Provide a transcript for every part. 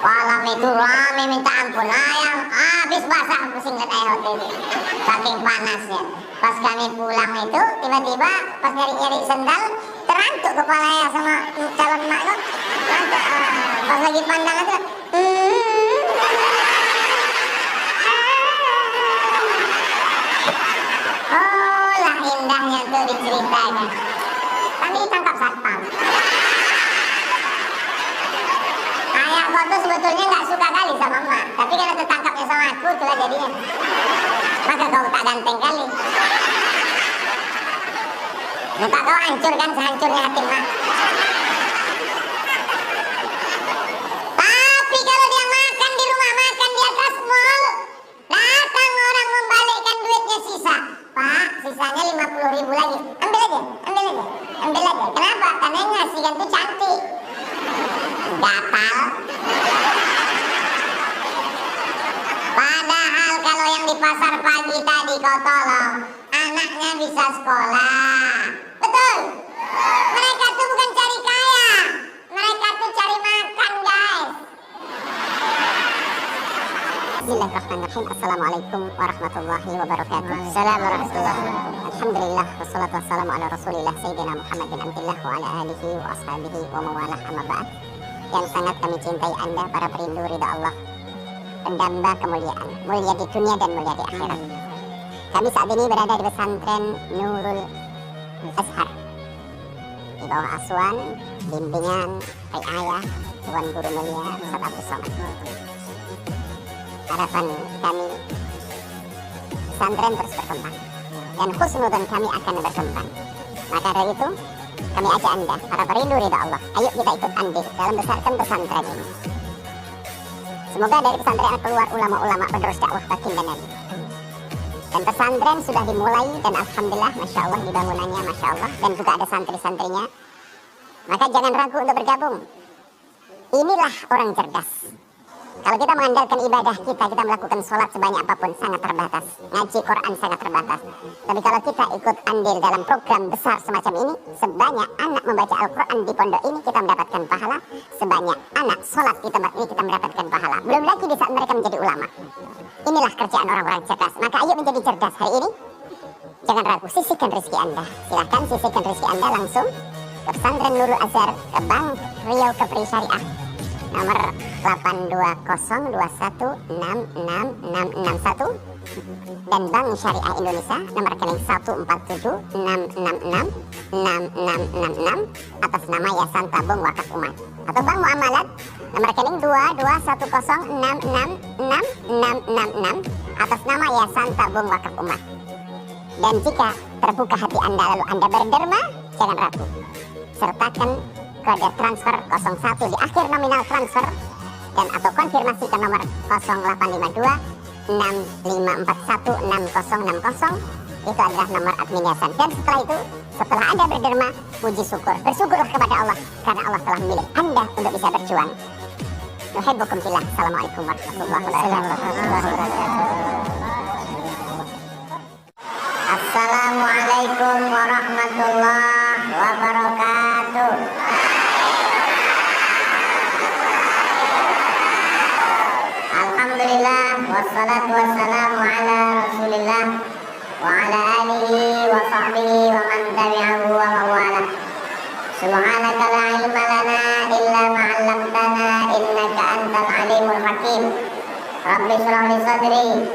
Malam itu rame minta ampun, ayam habis basah pusing lihat air hotel itu, saking panasnya. Pas kami pulang itu tiba-tiba pas nyari-nyari sendal terantuk kepala ya sama calon mak tuh. Pas lagi pandang itu oh lah indahnya tuh diceritakan. Kami ditangkap satpam. Ayah kau tuh sebetulnya nggak suka kali sama emak, tapi karena tertangkapnya sama aku itulah jadinya. Maka kau tak ganteng kali. Muka kau hancur kan sehancurnya hati emak. Tapi kalau dia makan di rumah makan di atas mall, datang orang membalikkan duitnya sisa. Pak, sisanya 50.000 lagi. Ambil aja, ambil aja, ambil aja. Kenapa? Karena yang ngasihkan tuh cantik. Gatal. Padahal kalau yang di pasar pagi tadi kau tolong, anaknya bisa sekolah. Betul? Mereka tuh bukan cari kaya, mereka tuh cari makan, guys. Bismillahirrahmanirrahim. Assalamualaikum warahmatullahi wabarakatuh. Assalamualaikum warahmatullahi wabarakatuh. Alhamdulillah wassalatu wassalamu ala rasulillah Sayyidina Muhammad bin Abdillah wa ala alihi wa ashabihi wa mawalah amma ba'd. Yang sangat kami cintai Anda para perindu ridha Allah, pendamba kemuliaan, mulia di dunia dan mulia di akhirat. Kami saat ini berada di pesantren Nurul Azhar, di bawah asuhan, bimbingan, riayah Tuan Guru Mulia Ustaz Abdus Somad. Harapan kami pesantren terus berkembang dan husnudzon kami akan berkembang. Maka dari itu kami ajak Anda para perindu ridha Allah, ayo kita ikut andil dalam besarkan pesantren ini. Semoga dari pesantren akan keluar ulama-ulama penerus dakwah baginda Nabi. Dan pesantren sudah dimulai dan alhamdulillah masya Allah di bangunannya masya Allah, dan juga ada santri-santrinya. Maka jangan ragu untuk bergabung. Inilah orang cerdas. Kalau kita mengandalkan ibadah kita melakukan sholat sebanyak apapun sangat terbatas, ngaji Quran sangat terbatas. Tapi kalau kita ikut andil dalam program besar semacam ini, sebanyak anak membaca Al-Quran di pondok ini kita mendapatkan pahala, sebanyak anak sholat di tempat ini kita mendapatkan pahala. Belum lagi di saat mereka menjadi ulama. Inilah kerjaan orang-orang cerdas. Maka ayo menjadi cerdas hari ini. Jangan ragu, sisihkan rezeki Anda. Silahkan sisihkan rezeki Anda langsung ke pesantren Nurul Azhar, ke Bank Riau Kepri Syariah, nomor 82021666661, dan Bank Syariah Indonesia nomor rekening 14766666666 atas nama Yayasan Tabung Wakaf Umat, atau Bank Muamalat nomor rekening 2210666666 atas nama Yayasan Tabung Wakaf Umat. Dan jika terbuka hati Anda lalu Anda berderma, jangan ragu, sertakan kode transfer 01 di akhir nominal transfer, dan atau konfirmasi ke nomor 0852 6541 6060. Itu adalah nomor admin yayasan. Dan setelah itu, setelah Anda berderma, puji syukur, bersyukurlah kepada Allah karena Allah telah memilih Anda untuk bisa berjuang. Nuhibbukum fillah. Assalamualaikum warahmatullahi wabarakatuh. Assalamualaikum warahmatullahi wabarakatuh. Alhamdulillah wassalatu wassalamu ala rasulillah wa ala alihi wa sahbihi wa man tabi'ahu wa mawalah. Subhanaka la ilma lana illa ma 'allamtana innaka antal alimul hakim. Rabbi shrah li sadri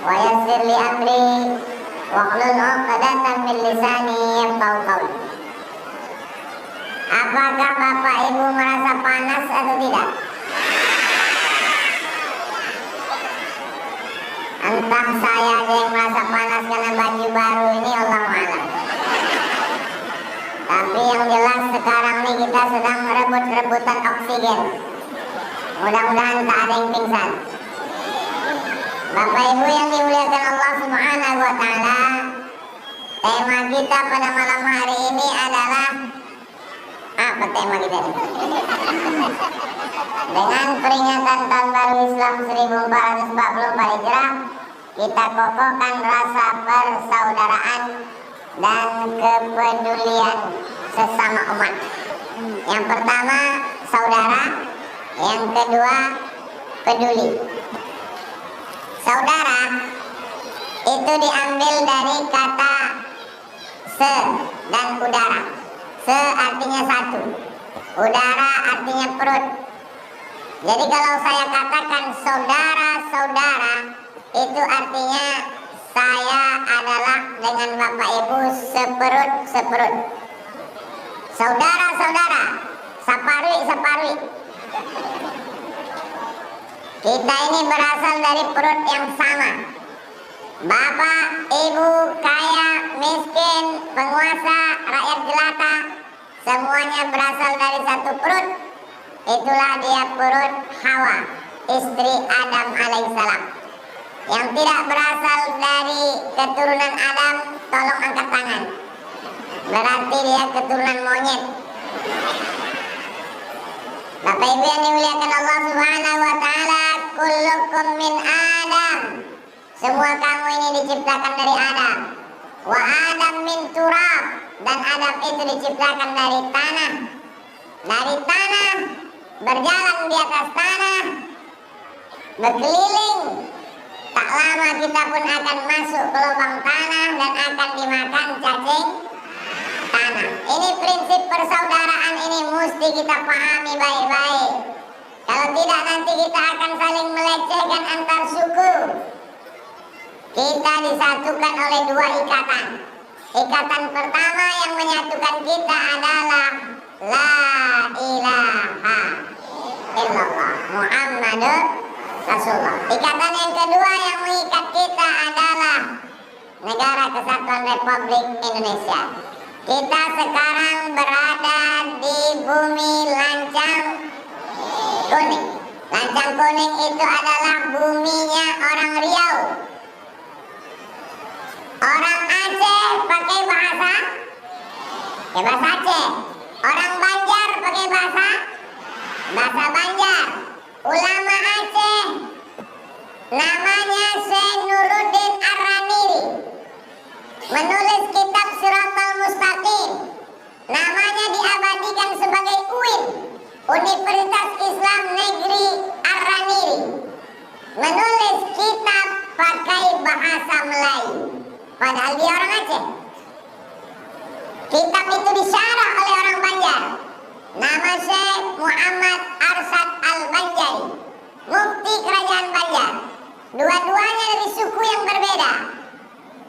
wa yassir li amri wahlul 'uqdatam min lisani yafqahu qawli. Apakah Bapak Ibu merasa panas atau tidak? Entah saya aja yang merasa panas karena baju baru ini, Allah a'lam. Tapi yang jelas sekarang nih kita sedang rebut-rebutan oksigen. Mudah-mudahan tak ada yang pingsan. Bapak Ibu yang dimuliakan Allah Subhanahu wa Ta'ala, tema kita pada malam hari ini adalah apa tema kita ini? Dengan peringatan tahun baru Islam 1444 Hijrah, kita kokohkan rasa persaudaraan dan kepedulian sesama umat. Yang pertama saudara, Yang kedua, peduli. Saudara itu diambil dari kata se dan udara. Se artinya satu, udara artinya perut. Jadi kalau saya katakan saudara-saudara, itu artinya saya adalah dengan Bapak Ibu seperut-seperut. Saudara-saudara, saparwi-saparwi. Kita ini berasal dari perut yang sama. Bapak, ibu, kaya, miskin, penguasa, rakyat jelata, semuanya berasal dari satu perut. Itulah dia perut Hawa, istri Adam alaihissalam. Yang tidak berasal dari keturunan Adam, tolong angkat tangan. Berarti dia keturunan monyet. Bapak Ibu yang dimuliakan Allah Subhanahu wa taala, kullukum min Adam. Semua kamu ini diciptakan dari Adam. Wa Adam min turab, dan Adam itu diciptakan dari tanah. Dari tanah, berjalan di atas tanah, berkeliling. Tak lama kita pun akan masuk ke lubang tanah dan akan dimakan cacing tanah. Ini prinsip persaudaraan, ini mesti kita pahami baik-baik. Kalau tidak, nanti kita akan saling melecehkan antar suku. Kita disatukan oleh dua ikatan. Ikatan pertama yang menyatukan kita adalah La ilaha illallah Muhammadur Rasulullah. Ikatan yang kedua yang mengikat kita adalah Negara Kesatuan Republik Indonesia. Kita sekarang berada di bumi lancang kuning. Lancang kuning itu adalah buminya orang Riau. Orang Aceh pakai bahasa Aceh. Orang Banjar pakai bahasa Banjar. Ulama Aceh namanya Syekh Nuruddin Ar-Raniri, menulis kitab Siratal Mustaqim. Namanya diabadikan sebagai UIN, Universitas Islam Negeri Ar-Raniri. Menulis kitab pakai bahasa Melayu, padahal dia orang Aceh. Kitab itu disyarah oleh orang Banjar. Nama Syekh Muhammad Arsyad Al-Banjari, mufti kerajaan Banjar. Dua-duanya dari suku yang berbeda.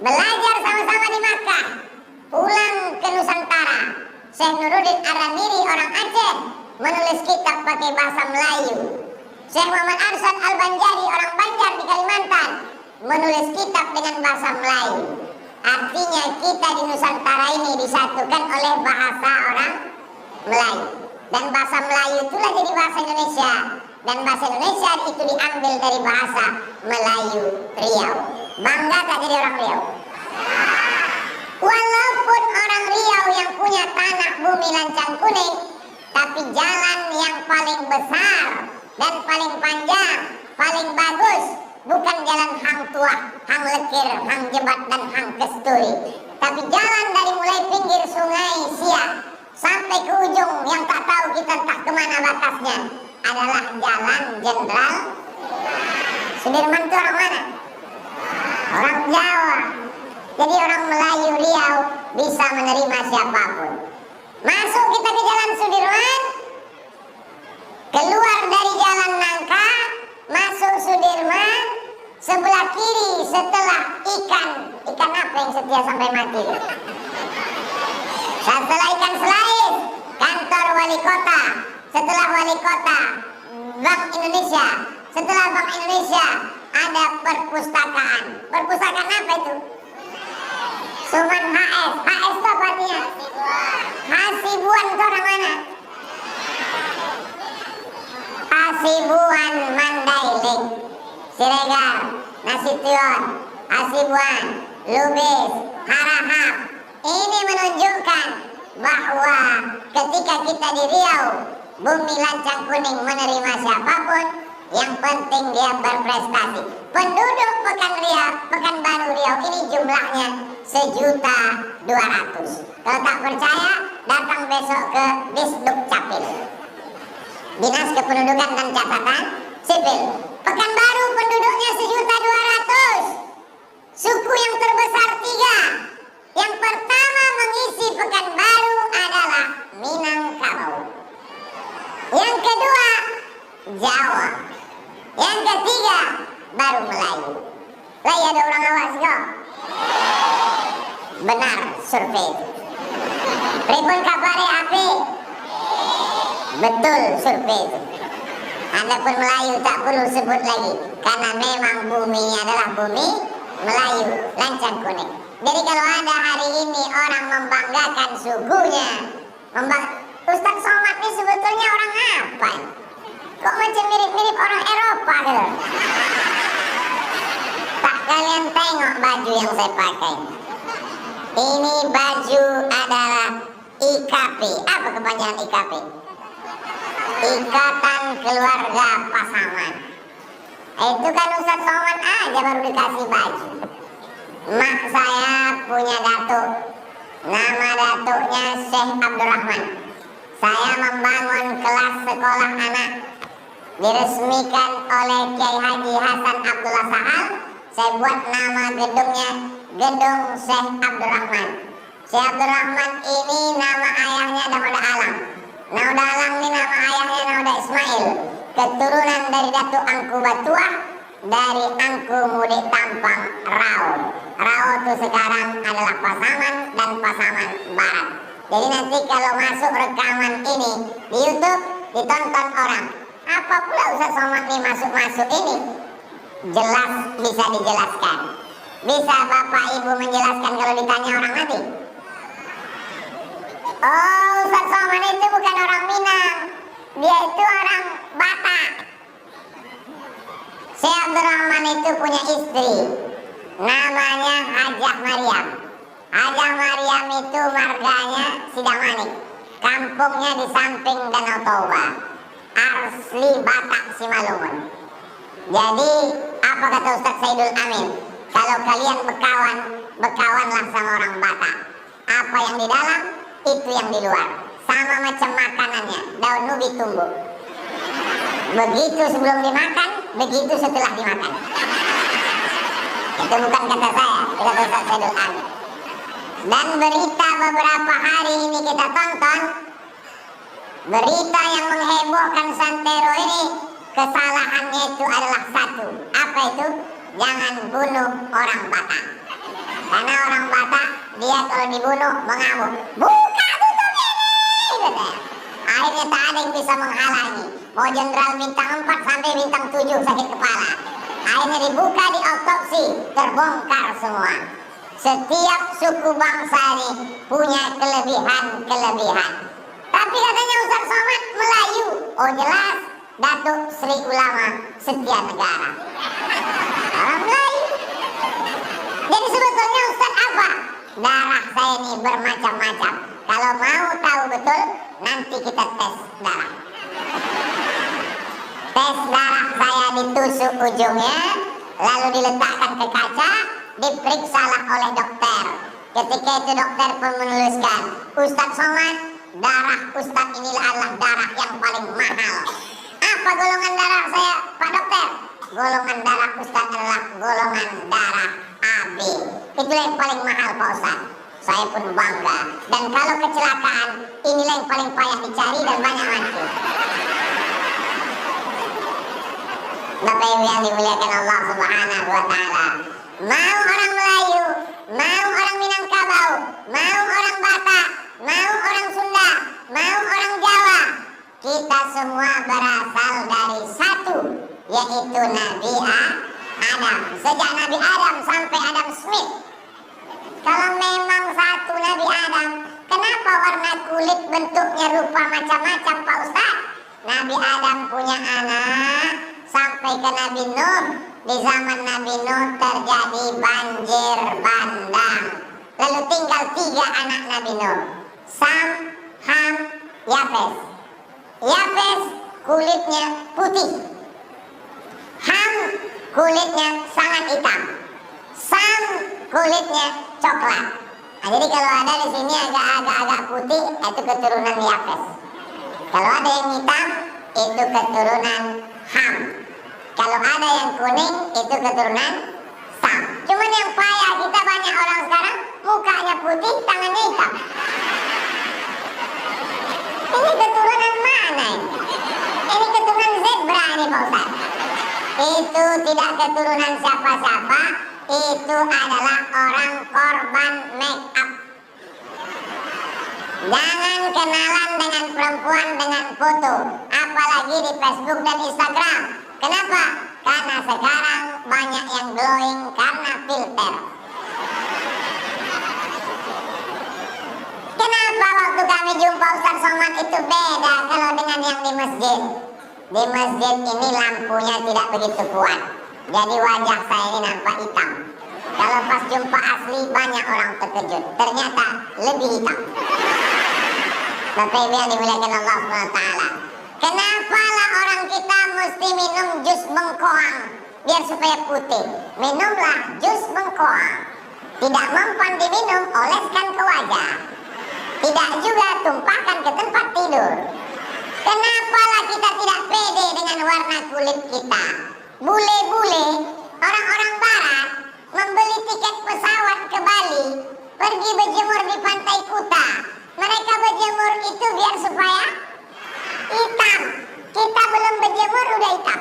Belajar sama-sama di Makkah, pulang ke Nusantara. Syekh Nuruddin Ar-Raniri orang Aceh menulis kitab pakai bahasa Melayu. Syekh Muhammad Arsyad Al-Banjari orang Banjar di Kalimantan menulis kitab dengan bahasa Melayu. Artinya kita di Nusantara ini disatukan oleh bahasa orang Melayu. Dan bahasa Melayu itulah jadi bahasa Indonesia. Dan bahasa Indonesia itu diambil dari bahasa Melayu Riau. Bangga tak jadi orang Riau? Walaupun orang Riau yang punya tanah bumi lancang kuning, tapi jalan yang paling besar dan paling panjang, paling bagus, bukan jalan hang tua, hang lekir, hang jebat, dan hang kesturi, tapi jalan dari mulai pinggir sungai Siak sampai ke ujung yang tak tahu kita entah kemana batasnya, adalah Jalan Jenderal Sudirman. Itu orang mana? Orang Jawa. Jadi orang Melayu Riau bisa menerima siapapun. Masuk kita ke Jalan Sudirman, keluar dari Jalan Nangka, masuk Sudirman, sebelah kiri setelah ikan apa yang setia sampai mati? Setelah ikan selais, kantor wali kota. Setelah wali kota, Bank Indonesia. Setelah Bank Indonesia, ada perpustakaan. Perpustakaan apa itu? Suman HS. HS itu apa artinya? Hasibuan itu orang mana? Hasibuan Mandailing, Siregar, Nasution, Hasibuan, Lubis, Harahap. Ini menunjukkan bahwa ketika kita di Riau, bumi lancang kuning, menerima siapapun, yang penting dia berprestasi. Penduduk Pekanbaru Riau ini jumlahnya 1.200.000. Kalau tak percaya, datang besok ke Disduk Capil. Dinas Kependudukan dan Catatan Sipil. Pekanbaru penduduknya 1.200.000. Suku yang terbesar 3. Yang pertama mengisi Pekanbaru adalah Minangkabau. Yang kedua Jawa. Yang ketiga baru Melayu. Lah ya ada orang awas kok. Benar survei itu. Pripun kabare api? Betul survei itu. Adapun Melayu tak perlu sebut lagi, karena memang buminya adalah bumi Melayu lancang kuning. Jadi kalau ada hari ini orang membanggakan sukunya, Ustaz Somad ini sebetulnya orang apa? Kok macam mirip-mirip orang Eropa gitu? Tak kalian tengok baju yang saya pakai. Ini baju adalah IKP. Apa kepanjangan IKP? Ikatan Keluarga Pasangan. Itu kan Ustaz Somad aja baru dikasih baju. Mak saya punya datuk. Nama datuknya Syekh Abdurrahman. Saya membangun kelas sekolah anak. Diresmikan oleh Kiai Haji Hasan Abdullah Sahal. Saya buat nama gedungnya Gedung Syekh Abdurrahman. Syekh Abdurrahman ini nama ayahnya Nauda Alam. Nauda Alam ini nama ayahnya Nauda Ismail. Keturunan dari Datuk Angku Batuah, dari Angku Mudik Tampang Rao. Rao itu sekarang adalah Pasaman dan Pasaman Barat. Jadi nanti kalau masuk rekaman ini di YouTube ditonton orang. Apa pula Ustaz Somad ini masuk-masuk ini? Jelas bisa dijelaskan. Bisa Bapak Ibu menjelaskan kalau ditanya orang nanti? Oh, Ustaz Somad itu bukan orang Minang. Dia itu orang Batak. Syekh Abdurrahman itu punya istri. Namanya Hajah Maryam. Hajah Maryam itu marganya Sidamanik. Kampungnya di samping Danau Toba. Asli Batak Simalungun. Jadi apa kata Ustaz Saidul Amin? Kalau kalian bekawan, bekawanlah sama orang Batak. Apa yang di dalam, itu yang di luar. Sama macam makanannya, daun ubi tumbuh. Begitu sebelum dimakan, begitu setelah dimakan. Itu bukan kata saya, itu kata Ustaz Saidul Amin. Dan berita beberapa hari ini kita tonton, berita yang menghebohkan Santero ini, kesalahannya itu adalah satu. Apa itu? Jangan bunuh orang Batak. Karena orang Batak, dia kalau dibunuh mengamuk. Buka tutup ini! Gitu. Akhirnya tak ada yang bisa menghalangi. Mau jenderal bintang 4 sampai bintang 7 sakit kepala. Akhirnya dibuka, diotopsi, terbongkar semua. Setiap suku bangsa ini punya kelebihan-kelebihan. Tapi katanya Ustaz Somad Melayu. Oh jelas, Datuk Sri Ulama Setia Negara. Orang Melayu. Jadi sebetulnya Ustaz apa? Darah saya ini bermacam-macam. Kalau mau tahu betul, nanti kita tes darah. Tes darah saya ditusuk ujungnya, lalu diletakkan ke kaca, diperiksalah oleh dokter. Ketika itu dokter pun menuliskan, Ustaz Somad, darah Ustaz inilah adalah darah yang paling mahal. Apa golongan darah saya, Pak Dokter? Golongan darah Ustaz adalah golongan darah AB. Itulah yang paling mahal Pak Ustaz. Saya pun bangga. Dan kalau kecelakaan, inilah yang paling payah dicari dan banyak mati. Bapak Ibu yang dimuliakan Allah Subhanahu wa Ta'ala, mau orang Melayu, mau orang Minangkabau, mau orang Batak, mau orang Sunda, mau orang Jawa, kita semua berasal dari satu, yaitu Nabi Adam. Sejak Nabi Adam sampai Adam Smith. Kalau memang satu Nabi Adam, kenapa warna kulit bentuknya rupa macam-macam Pak Ustaz? Nabi Adam punya anak sampai ke Nabi Nuh. Di zaman Nabi Nuh terjadi banjir bandang. Lalu tinggal 3 anak Nabi Nuh, Sam, Ham, Yafes. Yafes kulitnya putih, Ham kulitnya sangat hitam, Sam kulitnya coklat. Nah, jadi kalau ada di sini agak putih, itu keturunan Yafes. Kalau ada yang hitam, itu keturunan Ham. Kalau ada yang kuning itu keturunan Sam. Cuman yang payah kita banyak orang sekarang mukanya putih, tangannya hitam. Ini keturunan mana ini? Ini keturunan zebra ini Pak Ustaz. Itu tidak keturunan siapa-siapa, itu adalah orang korban make up. Jangan kenalan dengan perempuan dengan foto, apalagi di Facebook dan Instagram. Kenapa? Karena sekarang banyak yang glowing karena filter. Kenapa waktu kami jumpa Ustaz Somad itu beda kalau dengan yang di masjid? Di masjid ini lampunya tidak begitu kuat, jadi wajah saya ini nampak hitam. Kalau pas jumpa asli banyak orang terkejut, ternyata lebih hitam. Bapak Ibu yang dimuliakan Allah SWT, kenapa lah orang kita mesti minum jus bengkoang biar supaya putih? Minumlah jus bengkoang. Tidak mempan diminum, oleskan ke wajah. Tidak juga tumpahkan ke tempat tidur. Kenapalah kita tidak pede dengan warna kulit kita? Bule-bule, orang-orang barat membeli tiket pesawat ke Bali, pergi berjemur di pantai Kuta. Mereka berjemur itu biar supaya hitam. Kita belum berjemur udah hitam.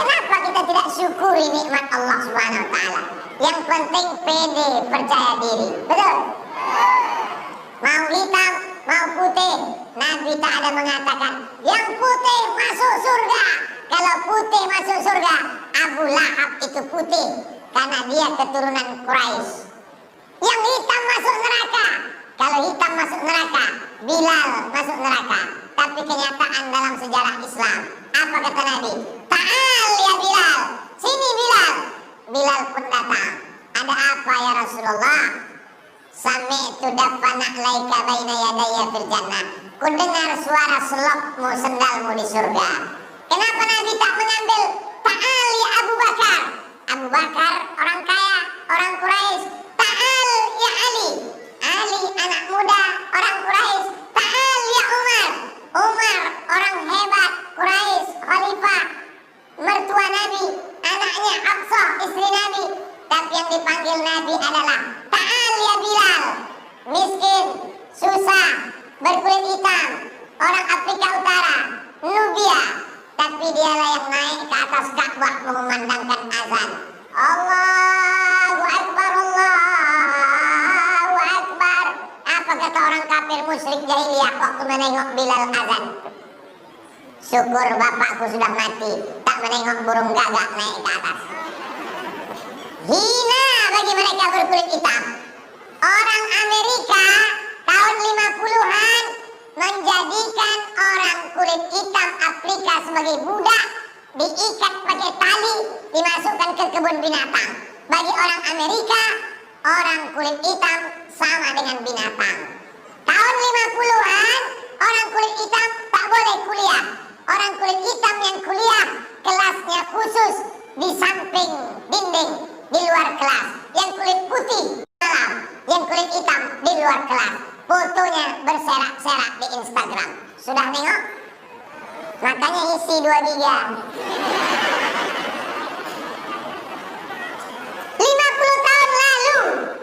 Kenapa kita tidak syukuri nikmat Allah Subhanahu wa taala? Yang penting pede, percaya diri. Betul? Mau hitam, mau putih. Nabi tak ada mengatakan yang putih masuk surga. Kalau putih masuk surga, Abu Lahab itu putih karena dia keturunan Quraisy. Yang hitam masuk neraka. Kalau hitam masuk neraka, Bilal masuk neraka. Tapi kenyataan dalam sejarah Islam, apa kata Nabi? Ta'al ya Bilal, sini Bilal. Bilal pun datang. Ada apa ya Rasulullah? Sami'tu dafana laika baina yadayya fil jannah. Ku dengar suara selopmu, sendalmu di surga. Kenapa Nabi tak mengambil ta'al ya Abu Bakar? Abu Bakar orang kaya, orang Quraisy. Ta'al ya Ali. Ali anak muda, orang Quraisy. Ta'al ya Umar. Umar orang hebat, Quraisy, khalifah, mertua Nabi, anaknya Hafsah, istri Nabi. Tapi yang dipanggil Nabi adalah Ta'al ya Bilal. Miskin, susah, berkulit hitam, orang Afrika Utara, Nubia. Tapi dialah yang naik ke atas Ka'bah mengumandangkan azan. Allahu Akbar, Allahu Akbar. Apa kata orang kafir musyrik jahiliyah waktu menengok Bilal azan? Syukur bapakku sudah mati, tak menengok burung gagak naik ke atas. Hina bagi mereka berkulit hitam. Orang Amerika tahun 50-an menjadikan orang kulit hitam Afrika sebagai budak, diikat pakai tali, dimasukkan ke kebun binatang. Bagi orang Amerika, orang kulit hitam sama dengan binatang. Tahun 50-an, orang kulit hitam tak boleh kuliah. Orang kulit hitam yang kuliah, kelasnya khusus di samping dinding, di luar kelas. Yang kulit putih dalam, yang kulit hitam di luar kelas. Fotonya berserak-serak di Instagram. Sudah nengok? Makanya isi 2 giga. 50 tahun lalu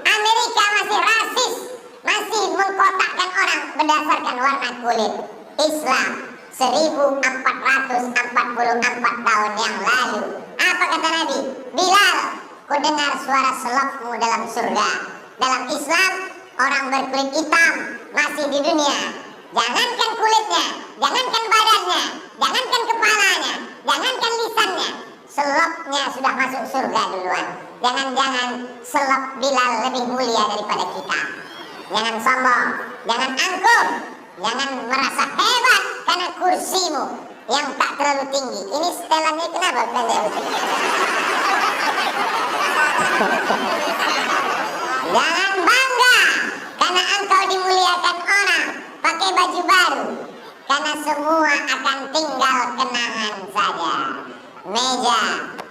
Amerika masih rasis, masih mengkotakkan orang berdasarkan warna kulit. Islam 1444 tahun yang lalu. Apa kata Nabi? Bilal, ku dengar suara selopmu dalam surga. Dalam Islam, orang berkulit hitam masih di dunia. Jangankan kulitnya, jangankan badannya, jangankan kepalanya, jangankan lisannya, selopnya sudah masuk surga duluan. Jangan-jangan selop Bilal lebih mulia daripada kita. Jangan sombong, jangan angkuh, jangan merasa hebat karena kursimu yang tak terlalu tinggi. Ini setelannya kenapa pendek? Jangan bangga karena engkau dimuliakan orang pakai baju baru, karena semua akan tinggal kenangan saja. Meja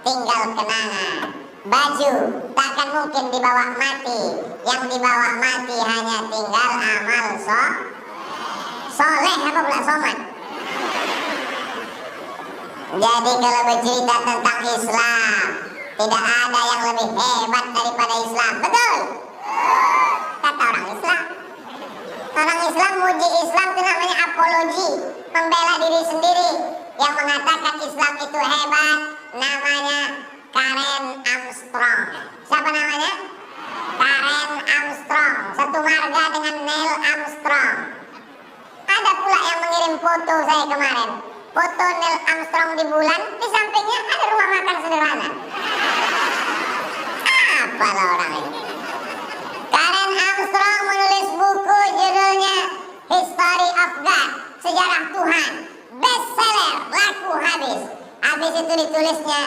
tinggal kenangan, baju tak akan mungkin dibawa mati. Yang dibawa mati hanya tinggal amal soleh apa pula somat. Jadi kalau bercerita tentang Islam, tidak ada yang lebih hebat daripada Islam. Betul? Kata orang Islam. Orang Islam muji Islam itu namanya apologi, membela diri sendiri. Yang mengatakan Islam itu hebat namanya Karen Armstrong. Siapa namanya? Karen Armstrong. Satu marga dengan Neil Armstrong. Ada pula yang mengirim foto saya kemarin. Foto Neil Armstrong di bulan, di sampingnya ada rumah makan sederhana. Apalah orang ini. Karen Armstrong menulis buku judulnya History of God, Sejarah Tuhan. Bestseller, laku habis. Habis itu ditulisnya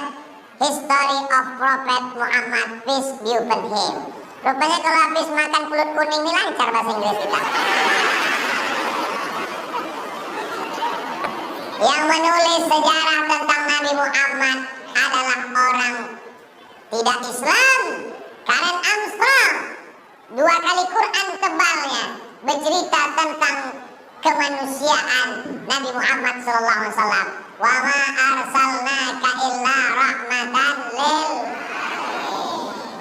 History of Prophet Muhammad, peace be upon him. Rupanya kalau habis makan pulut kuning ini lancar bahasa Inggris kita. Yang menulis sejarah tentang Nabi Muhammad adalah orang tidak Islam, Karen Armstrong. 2 kali Quran tebalnya bercerita tentang kemanusiaan Nabi Muhammad SAW. Wa ma arsalnaka illa rahmatan lil.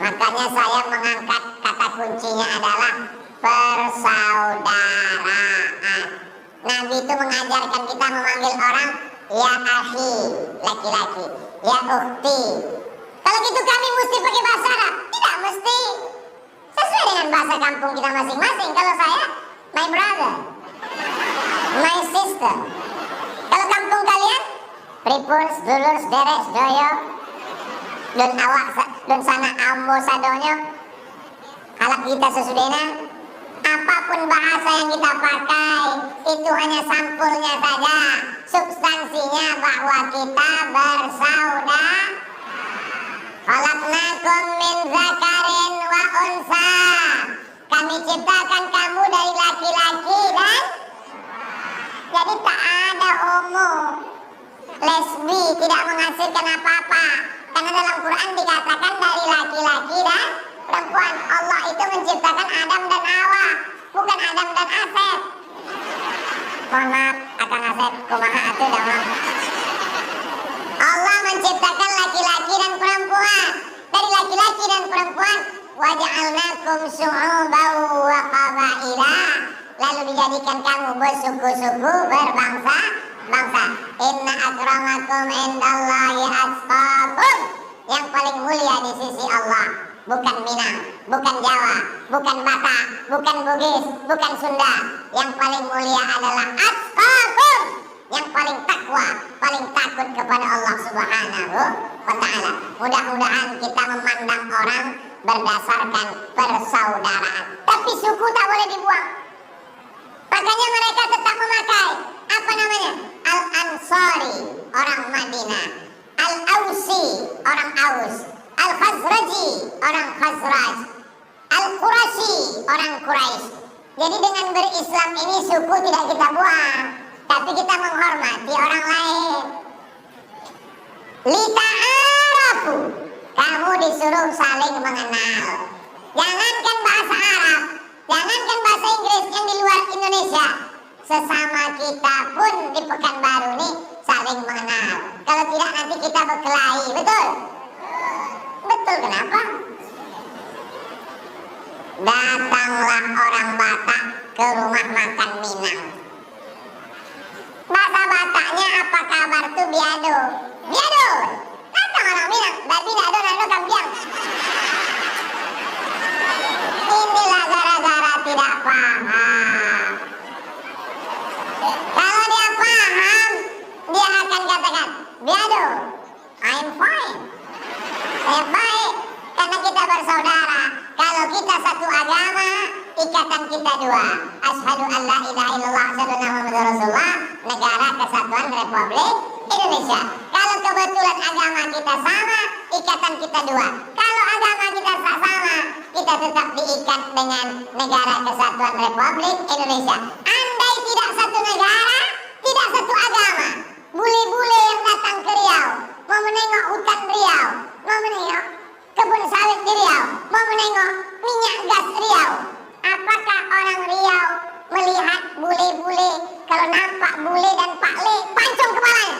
Makanya saya mengangkat kata kuncinya adalah persaudaraan. Nabi itu mengajarkan kita memanggil orang ya akhi, laki-laki, ya ukhti. Kalau gitu kami mesti pakai bahasa Arab? Tidak mesti. Sesuai dengan bahasa kampung kita masing-masing. Kalau saya, my brother, my sister. Kalau kampung kalian, pripun, sedulur, sederek, sedoyo, dan awak, dan sana ambo sadonyo, halak kita sesudena. Apapun bahasa yang kita pakai, itu hanya sampulnya saja. Substansinya bahwa kita bersaudara. Khalaqnakum min zakarin wa unsa. Kami ciptakan kamu dari laki-laki dan jadi tak ada homo, lesbi, tidak menghasilkan apa-apa. Karena dalam Quran dikatakan dari laki-laki dan perempuan. Allah itu menciptakan Adam dan Hawa, bukan Adam dan Asep. Mohon maaf, Akang Asep, kumaha atuh damang. Allah menciptakan laki-laki dan perempuan. Dari laki-laki dan perempuan, waja'alnakum syu'uban wa qabaila. Lalu dijadikan kamu bersuku-suku, berbangsa-bangsa. Inna akramakum indallahi atqakum. Yang paling mulia di sisi Allah bukan Minang, bukan Jawa, bukan Batak, bukan Bugis, bukan Sunda. Yang paling mulia adalah atqakum, yang paling takwa, paling takut kepada Allah Subhanahu wa ta'ala. Mudah-mudahan kita memandang orang berdasarkan persaudaraan. Tapi suku tak boleh dibuang. Makanya mereka tetap memakai apa namanya? Al-Ansari, orang Madinah. Al-Ausi, orang Aus. Al-Khazraji, orang Khazraj. Al-Qurashi, orang Quraisy. Jadi dengan berislam ini suku tidak kita buang, tapi kita menghormati orang lain. Lita'arafu, kamu disuruh saling mengenal. Jangankan bahasa Arab, jangankan bahasa Inggris yang di luar Indonesia, sesama kita pun di Pekanbaru nih saling mengenal. Kalau tidak nanti kita berkelahi, betul? Betul, kenapa? Datanglah orang Batak ke rumah makan Minang. Bahasa Bataknya apa kabar tuh biado? Biado! Datang orang Minang, babi nado nado kampiang. Inilah gara-gara tidak paham. Kalau dia paham, dia akan katakan, biado, I'm fine. Saya baik, karena kita bersaudara. Kalau kita satu agama, ikatan kita dua. Asyhadu an la ilaha illallah, asyhadu anna Muhammadar Rasulullah, Negara Kesatuan Republik Indonesia. Kalau kebetulan agama kita sama, ikatan kita dua. Kalau agama kita tak sama, kita tetap diikat dengan Negara Kesatuan Republik Indonesia. Andai tidak satu negara, tidak satu agama, bule-bule yang datang ke Riau, mau menengok hutan Riau, mau menengok kebun sawit di Riau, mau menengok minyak gas Riau. Apakah orang Riau melihat bule-bule, kalau nampak bule dan Pak Le, pancung kepalanya?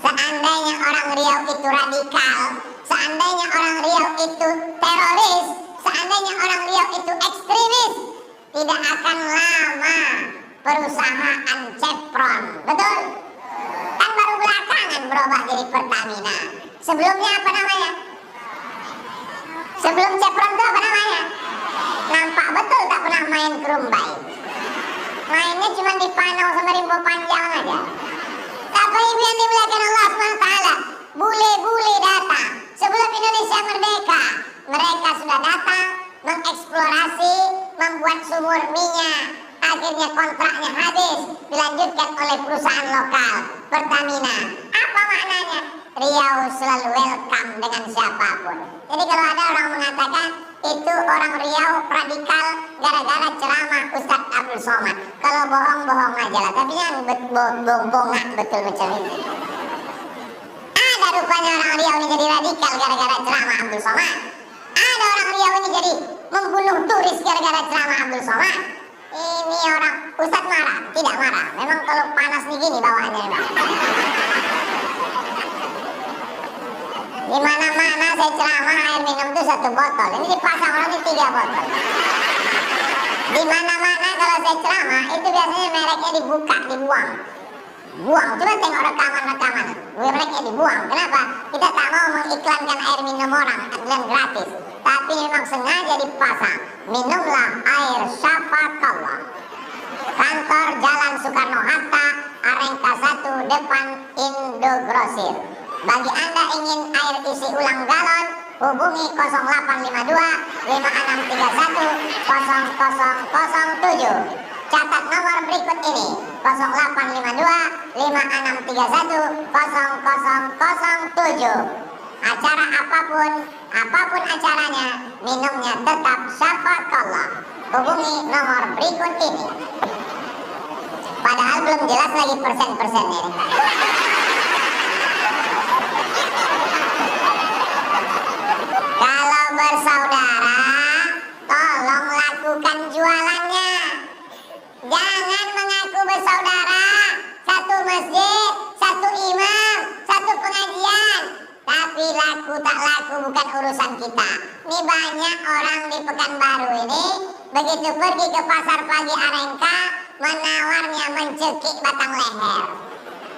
Seandainya orang Riau itu radikal, seandainya orang Riau itu teroris, seandainya orang Riau itu ekstremis, tidak akan lama perusahaan Chevron, betul? Kan baru belakangan berubah jadi Pertamina. Sebelumnya apa namanya? Sebelum Chevron itu apa namanya? Nampak betul tak pernah main kerumbai. Mainnya cuma di Panau sama Rimbo Panjang aja. Apa ibu yang dimuliakan Allah SWT? Bule-bule datang sebelum Indonesia merdeka. Mereka sudah datang mengeksplorasi, membuat sumur minyak. Akhirnya kontraknya habis, dilanjutkan oleh perusahaan lokal Pertamina. Apa maknanya? Riau selalu welcome dengan siapapun. Jadi kalau ada orang mengatakan itu orang Riau radikal gara-gara ceramah Ustadz Abdul Somad, kalau bohong-bohong aja lah, tapi jangan bongak betul macam itu. Ada rupanya orang Riau ini jadi radikal gara-gara ceramah Abdul Somad. Ada orang Riau ini jadi membunuh turis gara-gara ceramah Abdul Somad. Ini orang Ustadz marah? Tidak marah. Memang kalau panas nih gini bawaannya memang. Di mana-mana saya ceramah air minum itu 1 botol. Ini dipasang orang ini 3 botol. Di mana-mana kalau saya ceramah itu biasanya mereknya dibuka, dibuang. Buang, cuma tengok rekaman-rekaman. Mereknya dibuang. Kenapa? Kita tak mau mengiklankan air minum orang dan gratis. Tapi memang sengaja dipasang. Minumlah air Syafaqallah. Kantor Jalan Soekarno-Hatta, Arengka 1 depan Indogrosir. Bagi Anda ingin air isi ulang galon, hubungi 0852 5631 0007. Catat nomor berikut ini: 0852 5631 0007. Acara apapun acaranya, minumnya tetap Syafaqallah. Hubungi nomor berikut ini. Padahal belum jelas lagi persen-persennya ini. Kalau bersaudara, tolong lakukan jualannya. Jangan mengaku bersaudara, satu masjid, satu imam, satu pengajian, tapi laku tak laku bukan urusan kita. Ini banyak orang di Pekanbaru ini, begitu pergi ke pasar pagi Arengka, menawarnya mencekik batang leher.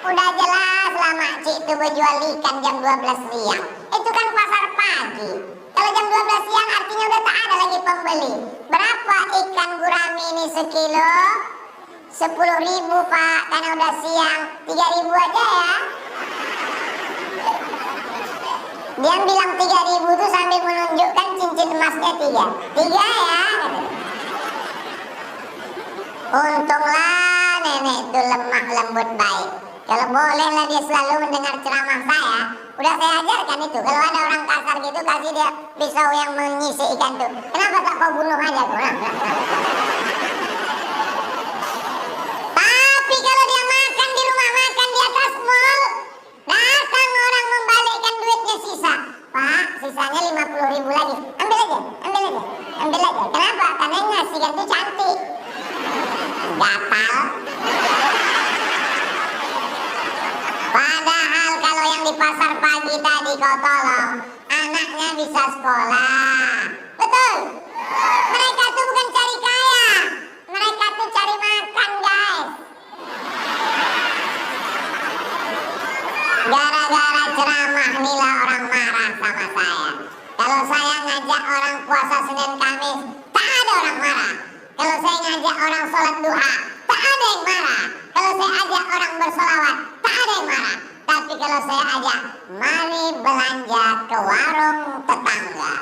Udah jelas lah makcik itu berjual ikan jam 12 siang. Itu kan pasar pagi. Kalau jam 12 siang artinya udah tak ada lagi pembeli. Berapa ikan gurami ini sekilo? 10.000 Pak, karena udah siang. 3.000 aja ya. Dia bilang 3.000 tuh sambil menunjukkan cincin emasnya 3. 3 ya. Untunglah nenek itu lemah lembut baik. Kalau bolehlah dia selalu mendengar ceramah saya, udah saya ajarkan itu. Kalau ada orang kasar gitu, kasih dia pisau yang menyisik ikan tuh. Kenapa tak kau bunuh aja tuh? Tapi kalau dia makan di rumah makan di atas mall, datang orang membalikkan duitnya sisa. Pak, sisanya 50.000 lagi. Ambil aja. Kenapa? Karena yang ngasih kan tuh cantik. Gatal. Padahal kalau yang di pasar pagi tadi kau tolong, anaknya bisa sekolah. Betul? Mereka tuh bukan cari kaya, mereka tuh cari makan, guys. Gara-gara ceramah inilah orang marah sama saya. Kalau saya ngajak orang puasa Senin Kamis, tak ada orang marah. Kalau saya ngajak orang sholat duha, tak ada yang marah. Kalau saya ajak orang bersolawat, tak ada yang marah. Tapi kalau saya ajak, mari belanja ke warung tetangga,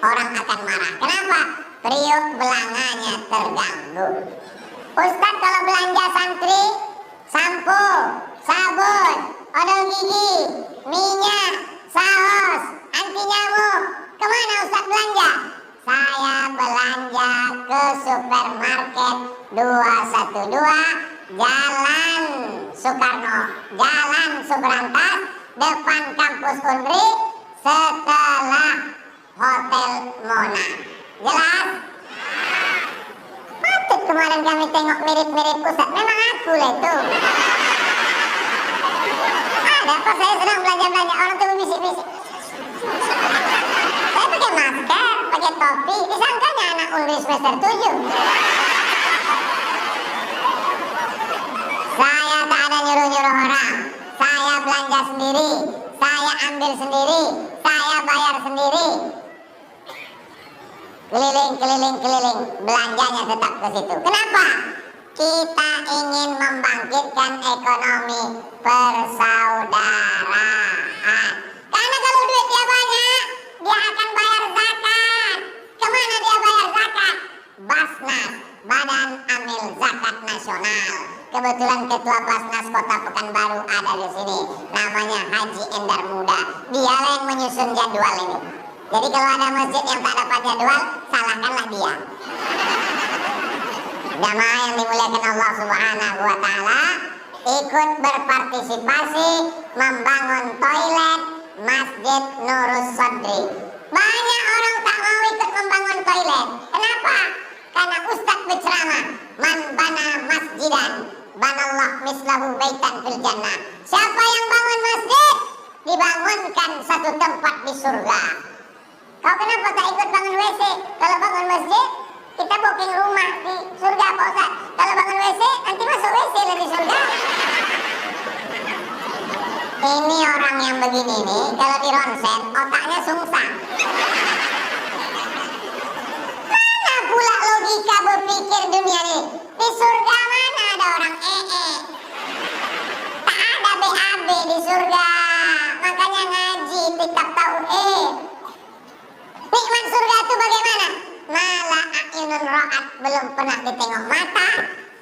orang akan marah. Kenapa? Periuk belanganya terganggu. Ustaz, kalau belanja santri, sampo, sabun, odol gigi, minyak, saus, anti nyamuk, kemana Ustaz belanja? Saya belanja ke supermarket 212 Jalan Soekarno, Jalan Subrantas, depan kampus Unri, setelah Hotel Mona. Jelas? Patut kemarin kami tengok mirip-mirip Ustaz. Memang aku lah itu. dapur saya senang belanja-belanja, orang tuh bisik-bisik. Saya pakai masker, pakai topi, disangkanya anak Ulri semester 7. Saya tak ada nyuruh-nyuruh orang. Saya belanja sendiri, saya ambil sendiri, saya bayar sendiri. Keliling, belanjanya tetap ke situ. Kenapa? Kita ingin membangkitkan ekonomi persaudaraan. Karena kalau duit dia banyak, dia akan bayar zakat. Kemana dia bayar zakat? Basnas, Badan Amil Zakat Nasional. Kebetulan ketua Basnas Kota Pekanbaru ada di sini. Namanya Haji Endar Muda. Dia yang menyusun jadwal ini. Jadi kalau ada masjid yang tak dapat jadwal, salahkanlah dia. Jamaah yang dimuliakan Allah Subhanahu wa Ta'ala, ikut berpartisipasi membangun toilet Masjid Nurus Sodri. Banyak orang tak mau ikut membangun toilet. Kenapa? Karena Ustadz berceramah, man bana masjidan, banallah mislahu baitan fil jannah. Siapa yang bangun masjid, dibangunkan satu tempat di surga. Kau kenapa tak ikut bangun WC? Kalau bangun masjid, kita booking rumah di surga, Pak Ustaz. Kalau bangun WC, nanti masuk WC di surga. Ini orang yang begini nih, kalau di ronsen, otaknya sungsang. Mana pula logika berpikir dunia ini? Di surga mana ada orang tak ada BAB di surga. Makanya ngaji, tetap tahu nikmat surga itu bagaimana? Mala a'yunun ra'at, belum pernah ditengok mata,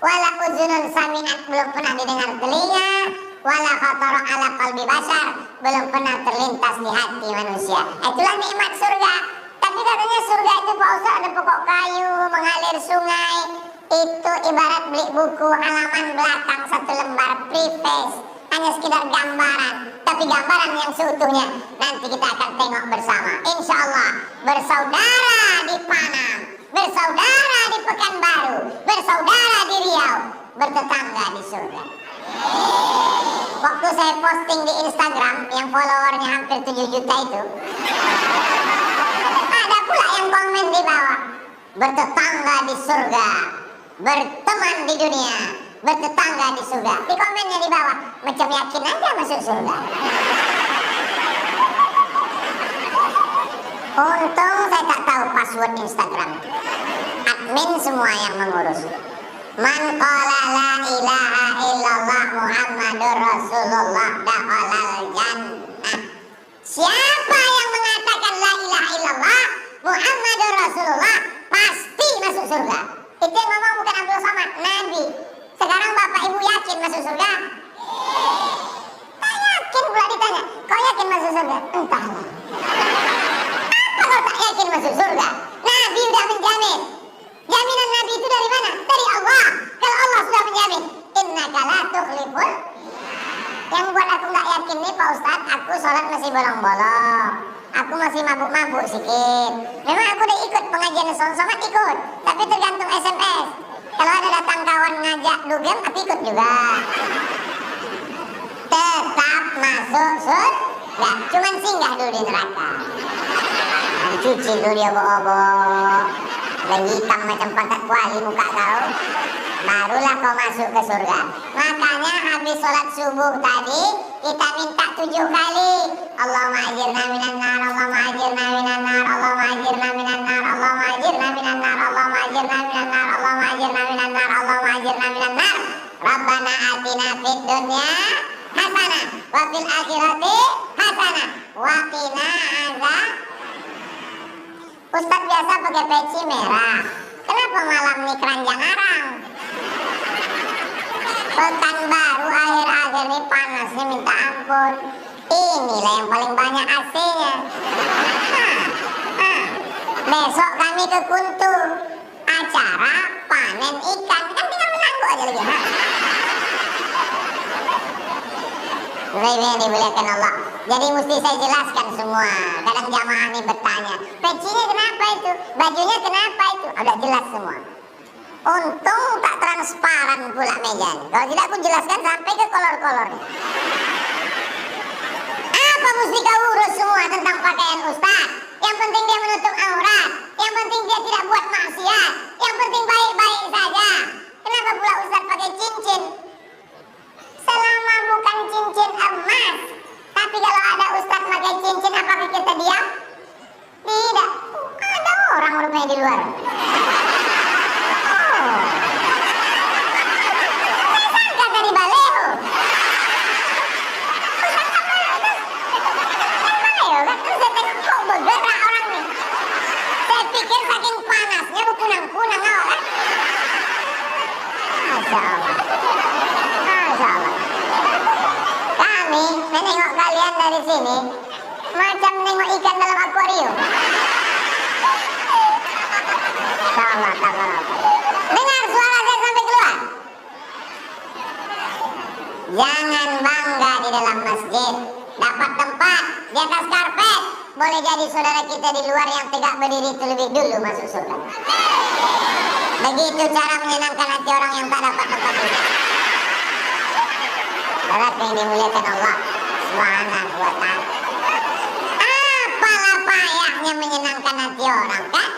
wala uzunun sami'at, belum pernah didengar telinga, wala khatara ala qalbi basar, belum pernah terlintas di hati manusia. Itulah nikmat surga. Tapi katanya surga itu Pak Ustaz ada pokok kayu, mengalir sungai. Itu ibarat beli buku halaman belakang satu lembar preface, hanya sekedar gambaran. Tapi gambaran yang seutuhnya nanti kita akan tengok bersama. Insya Allah bersaudara di Panam, bersaudara di Pekanbaru, bersaudara di Riau, bertetangga di surga. Waktu saya posting di Instagram yang followernya hampir 7 juta itu, ada pula yang komen di bawah, bertetangga di surga, berteman di dunia, bertetangga di surga. Di komennya di bawah, macam yakin aja masuk surga. Untung saya tak tahu password Instagram. Admin semua yang mengurus. Man qala la ilaha illallah Muhammadur Rasulullah dakhalal jannah. Siapa yang mengatakan la ilaha illallah Muhammadur Rasulullah pasti masuk surga. Itu yang ngomong bukan Abdul Somad, Nabi. Sekarang bapak ibu yakin masuk surga? Tak yakin pula ditanya, kau yakin masuk surga? Entahlah. Apa kau tak yakin masuk surga? Nabi sudah menjamin. Jaminan Nabi itu dari mana? Dari Allah. Kalau Allah sudah menjamin, innaka la tukhliful. Yang buat aku nggak yakin nih Pak Ustadz, aku sholat masih bolong-bolong. Aku masih mabuk-mabuk sedikit. Memang aku udah ikut pengajian Somad ikut, tapi tergantung SMS. Kalau ada datang kawan ngajak dugem, aku ikut juga. Tetap masuk surga, cuman singgah dulu di neraka. Cuci dulu dia bobo, dan hitam macam pangkat kuali muka kau. Barulah kau masuk ke surga. Makanya habis sholat subuh tadi kita minta 7 kali. Allahumma ajirna minan nar, Allahumma ajirna minan nar, Allahumma ajirna minan nar, Allahumma ajirna minan nar, Allahumma ajirna minan nar, Allahumma ajirna minan nar, Allahumma ajirna minan nar. Rabbana atina fid dunya hasanah wa fil akhirati hasanah wa qina azab. Ustaz biasa pakai peci merah. Kenapa malam ini keranjang arang? Pekanbaru akhir-akhir ini panasnya minta ampun. Inilah yang paling banyak AC-nya. Besok kami ke Kuntu, acara panen ikan. Kan tinggal menangguk aja lagi. Ini dimuliakan Allah. Jadi mesti saya jelaskan semua. Kadang jamaah ini bertanya, pecinya kenapa itu? Bajunya kenapa itu? Udah jelas semua. Untung tak transparan pula meja. Kalau tidak aku jelaskan sampai ke kolor-kolornya. mesti kau urus semua tentang pakaian ustaz. Yang penting dia menutup aurat, yang penting dia tidak buat maksiat, yang penting baik-baik saja. Kenapa pula ustaz pakai cincin? Selama bukan cincin emas. Tapi kalau ada ustaz pakai cincin, apakah kita diam? Tidak. Ada orang rupanya di luar. Saya sangka tadi baleho. Kok bergerak orang nih? Saya pikir saking panasnya berkunang-kunang kan? Masya Allah. Masya Allah. Kami menengok kalian dari sini macam menengok ikan dalam akuarium. Sama. Dengar suara saya sampai keluar. Jangan bangga di dalam masjid. Dapat tempat di atas karpet. Boleh jadi saudara kita di luar yang tegak berdiri itu lebih dulu masuk surga. Begitu cara menyenangkan hati orang yang tak dapat tempat itu. Saudara yang dimuliakan Allah Subhanahu wa ta'ala. Apalah payahnya menyenangkan hati orang, kan?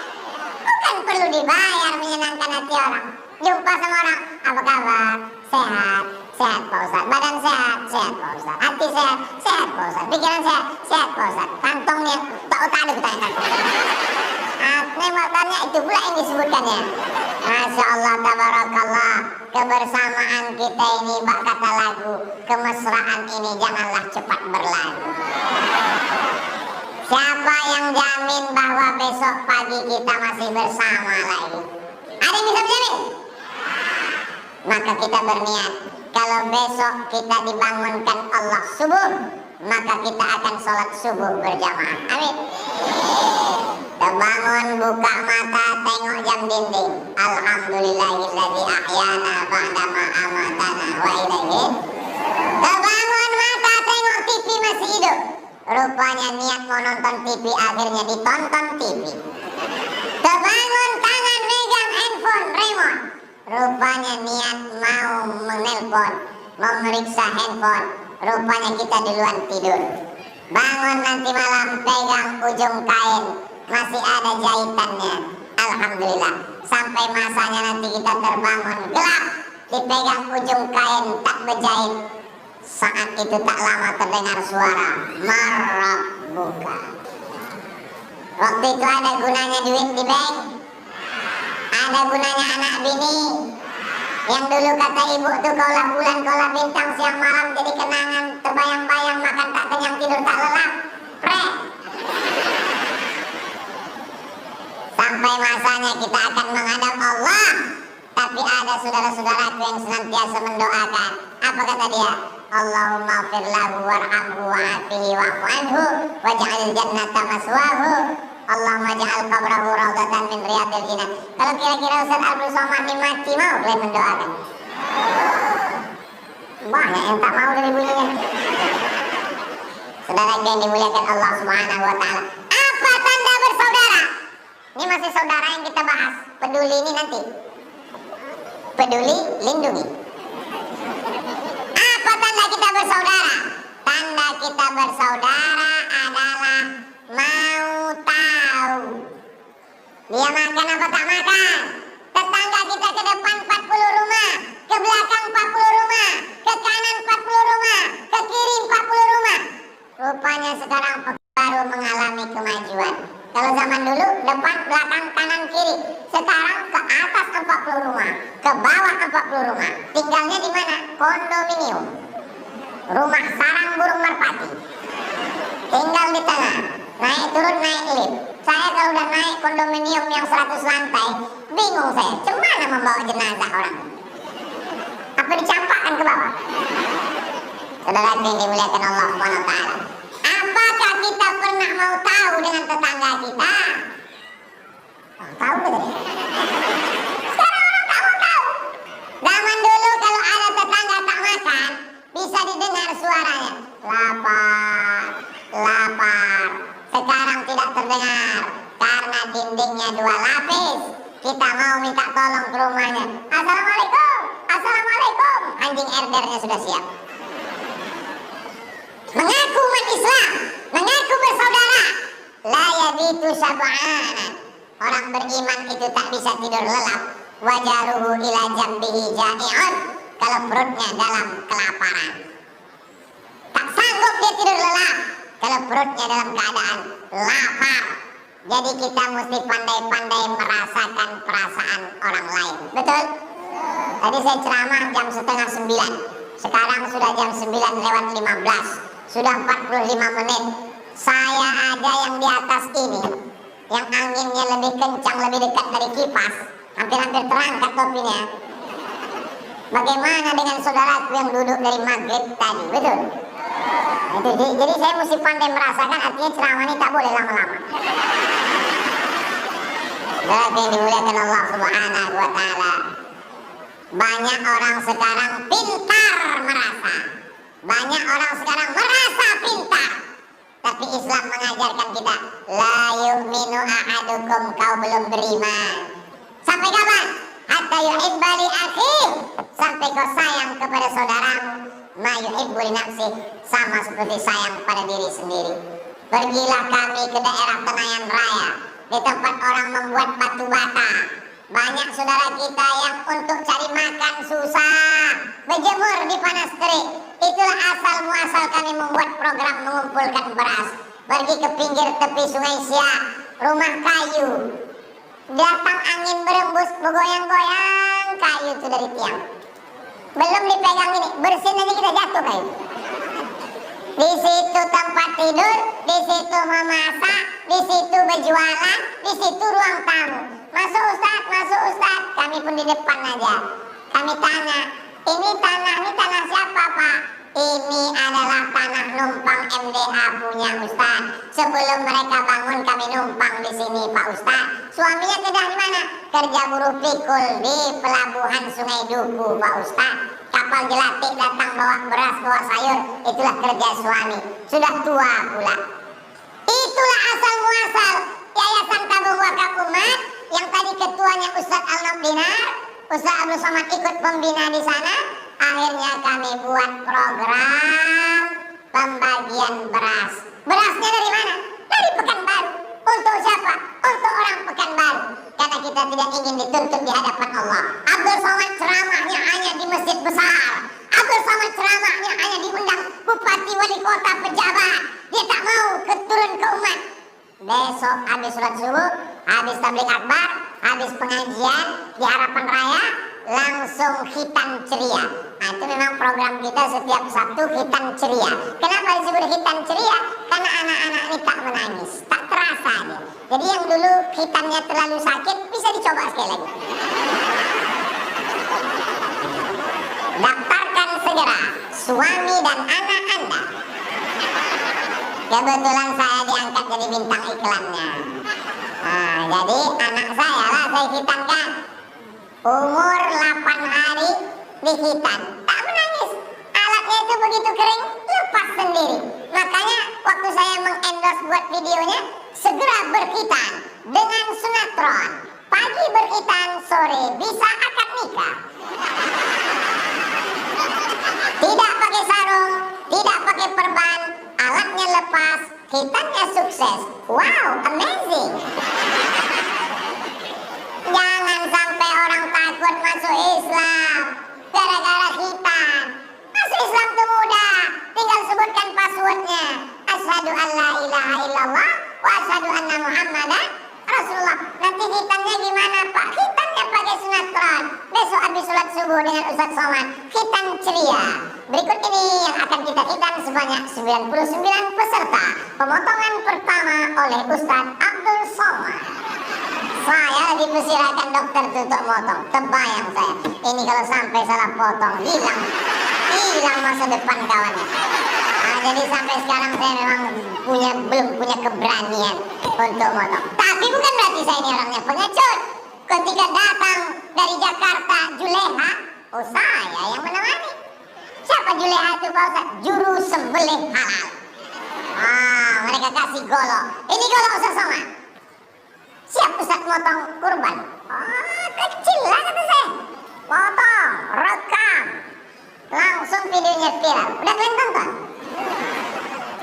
Bukan perlu dibayar menyenangkan hati orang. Jumpa sama orang, apa kabar? Sehat. Sehat Pak Ustaz, badan sehat, sehat Pak Ustaz, hati sehat, sehat Pak Ustaz, pikiran sehat, sehat Pak Ustaz, kantongnya tak ada kita nembaknya itu pula yang disebutkannya. Masya Allah, tabarakallah, kebersamaan kita ini bak kata lagu, kemesraan ini janganlah cepat berlalu. Siapa yang jamin bahwa besok pagi kita masih bersama lagi? Ada yang bisa menjamin? Maka kita berniat, kalau besok kita dibangunkan Allah subuh, maka kita akan sholat subuh berjamaah. Amin. Terbangun, buka mata, tengok jam dinding. Alhamdulillahilladzi ahyana ba'dama amatana wa ilaihi. Terbangun mata, tengok TV masih hidup. Rupanya niat mau nonton TV, akhirnya ditonton TV. Terbangun, tangan megang handphone, remote. Rupanya niat mau menelpon, mau meriksa handphone. Rupanya kita duluan tidur. Bangun nanti malam, pegang ujung kain, masih ada jahitannya. Alhamdulillah. Sampai masanya nanti kita terbangun gelap, dipegang ujung kain tak berjahit. Saat itu tak lama terdengar suara marab buka. Waktu itu ada gunanya duit di bank, ada gunanya anak bini. Yang dulu kata ibu tuh kaulah bulan, kaulah bintang, siang malam jadi kenangan, terbayang-bayang, makan tak kenyang, tidur tak lelap. Sampai masanya kita akan menghadap Allah. Tapi ada saudara-saudaraku yang senantiasa mendoakan. Apa kata dia? Allahumma fir lahu warhamhu wa'afihi wa'fu anhu waj'al jannata maswahu. Allahumma ja'al qabrahu raudatan min riyadil jannah. Kalau kira-kira Ustaz Abdul Somad ini mati, mau kalian mendoakan? Banyak yang tak mau dari bunyinya. Saudara yang dimuliakan Allah Subhanahu wa ta'ala. Apa tanda bersaudara? Ini masih saudara yang kita bahas. Peduli ini nanti. Peduli lindungi. Apa tanda kita bersaudara? Tanda kita bersaudara adalah mau tahu dia makan apa tak makan. Tetangga kita ke depan 40 rumah, ke belakang 40 rumah, ke kanan 40 rumah, ke kiri 40 rumah. Rupanya sekarang baru mengalami kemajuan. Kalau zaman dulu depan, belakang, kanan, kiri. Sekarang ke atas 40 rumah, ke bawah 40 rumah. Tinggalnya di mana? Kondominium. Rumah sarang burung merpati. Tinggal di tengah. Naik turun, naik lift. Saya kalau udah naik kondominium yang 100 lantai, bingung saya, cemana membawa jenazah orang? Apa dicampakkan ke bawah? Saudara yang dimuliakan Allah Subhanahu wa ta'ala. Apakah kita pernah mau tahu dengan tetangga kita? Tahu betul? Sekarang orang tak mau tahu. Zaman dulu kalau ada tetangga tak makan, bisa didengar suaranya. Lapar, lapar. Sekarang tidak terdengar karena dindingnya 2 lapis. Kita mau minta tolong ke rumahnya. Assalamualaikum, assalamualaikum. Anjing herdernya sudah siap. Mengaku umat Islam, syab'anan. Orang beriman itu tak bisa tidur lelap. Wajaruhu ila jambihi ja'i'un. Kalau perutnya dalam kelaparan. Tak sanggup dia tidur lelap kalau perutnya dalam keadaan lapar. Jadi kita mesti pandai-pandai merasakan perasaan orang lain. Betul? Tadi saya ceramah jam setengah 9. Sekarang sudah jam 9:15. Sudah 45 menit. Saya ada yang di atas ini, yang anginnya lebih kencang, lebih dekat dari kipas, hampir-hampir terangkat topinya. Bagaimana dengan saudaraku yang duduk dari maghrib tadi? Betul? Jadi saya mesti pandai merasakan, artinya ceramah ini tak boleh lama-lama. Berarti dimuliakan Allah Subhanahu wa Ta'ala. Banyak orang sekarang pintar merasa. Banyak orang sekarang merasa pintar. Tapi Islam mengajarkan kita, la yu'minu ahadukum, kau belum beriman. Sampai kapan? Hatta yuhibba li akhihi, sampai kau sayang kepada saudaramu ma yuhibbu li nafsihi, sama seperti sayang pada diri sendiri. Pergilah kami ke daerah Tenayan Raya, di tempat orang membuat batu bata. Banyak saudara kita yang untuk cari makan susah, berjemur di panas terik. Itulah asal muasal kami membuat program mengumpulkan beras. Pergi ke pinggir tepi Sungai Siak, rumah kayu. Datang angin berembus, bergoyang-goyang kayu itu dari tiang. Belum dipegang ini, bersin aja kita jatuh kayu. Di situ tempat tidur, di situ memasak, di situ berjualan, di situ ruang tamu. Masuk Ustaz, masuk Ustaz. Kami pun di depan aja. Kami tanya, ini tanah siapa Pak? Ini adalah tanah numpang MDA punya Ustaz. Sebelum mereka bangun kami numpang di sini Pak Ustaz. Suaminya kerja di mana? Kerja buruh pikul di pelabuhan Sungai Duku Pak Ustaz. Kapal jelatik datang bawa beras, bawa sayur. Itulah kerja suami. Sudah tua pula. Itulah asal muasal Yayasan Tabung Wakaf Umat yang tadi ketuanya Ustaz Al-Nabdinar, Ustaz Abdul Somad ikut pembina di sana. Akhirnya kami buat program pembagian beras. Berasnya dari mana? Dari Pekanbaru. Untuk siapa? Untuk orang Pekanbaru. Karena kita tidak ingin dituntut di hadapan Allah. Abdul Somad ceramahnya hanya di masjid besar. Abdul Somad ceramahnya hanya diundang bupati, wali kota, pejabat. Dia tak mau turun ke umat. Besok habis sholat subuh, habis tabligh akbar, habis pengajian di Harapan Raya, langsung khitan ceria. Nah itu memang program kita setiap Sabtu, khitan ceria. Kenapa disebut khitan ceria? Karena anak-anak ini tak menangis, tak terasa dia. Jadi yang dulu khitannya terlalu sakit bisa dicoba sekali lagi. Daftarkan segera suami dan anak Anda. Kebetulan saya diangkat jadi bintang iklannya. Nah, jadi anak saya lah saya khitankan. Umur 8 hari dikhitan, tak menangis. Alatnya itu begitu kering, lepas sendiri. Makanya waktu saya mengendorse buat videonya, segera berkhitan dengan sunatron. Pagi berkhitan, sore bisa akad nikah. Tidak pakai sarung, tidak pakai perban, alatnya lepas, khitannya sukses. Wow, amazing. Jangan sampai orang takut masuk Islam gara-gara khitan. Masuk Islam itu mudah, tinggal sebutkan passwordnya. Asyhadu an la ilaha illallah wa asyhadu anna Muhammadan Rasulullah. Nanti khitannya gimana Pak? Khitannya pakai sunatron. Besok habis sholat subuh dengan Ustaz Somad, khitan ceria. Berikut ini yang akan kita khitan sebanyak 99 peserta. Pemotongan pertama oleh Ustaz Abdul Somad. Saya dipersilakan dokter untuk motong. Terbayang saya, ini kalau sampai salah potong, hilang masa depan kawannya. Nah, jadi sampai sekarang saya memang belum punya keberanian untuk motong. Tapi bukan berarti saya ini orangnya pengecut. Ketika datang dari Jakarta Juleha, oh saya yang menemani. Siapa Juleha itu Pak Ustaz? Juru sembelih halal. Mereka kasih golok. Ini golok Ustaz Somad. Siap Ustaz motong kurban. Kecil lah kata saya. Potong, rekam, langsung videonya viral. Udah kalian tonton?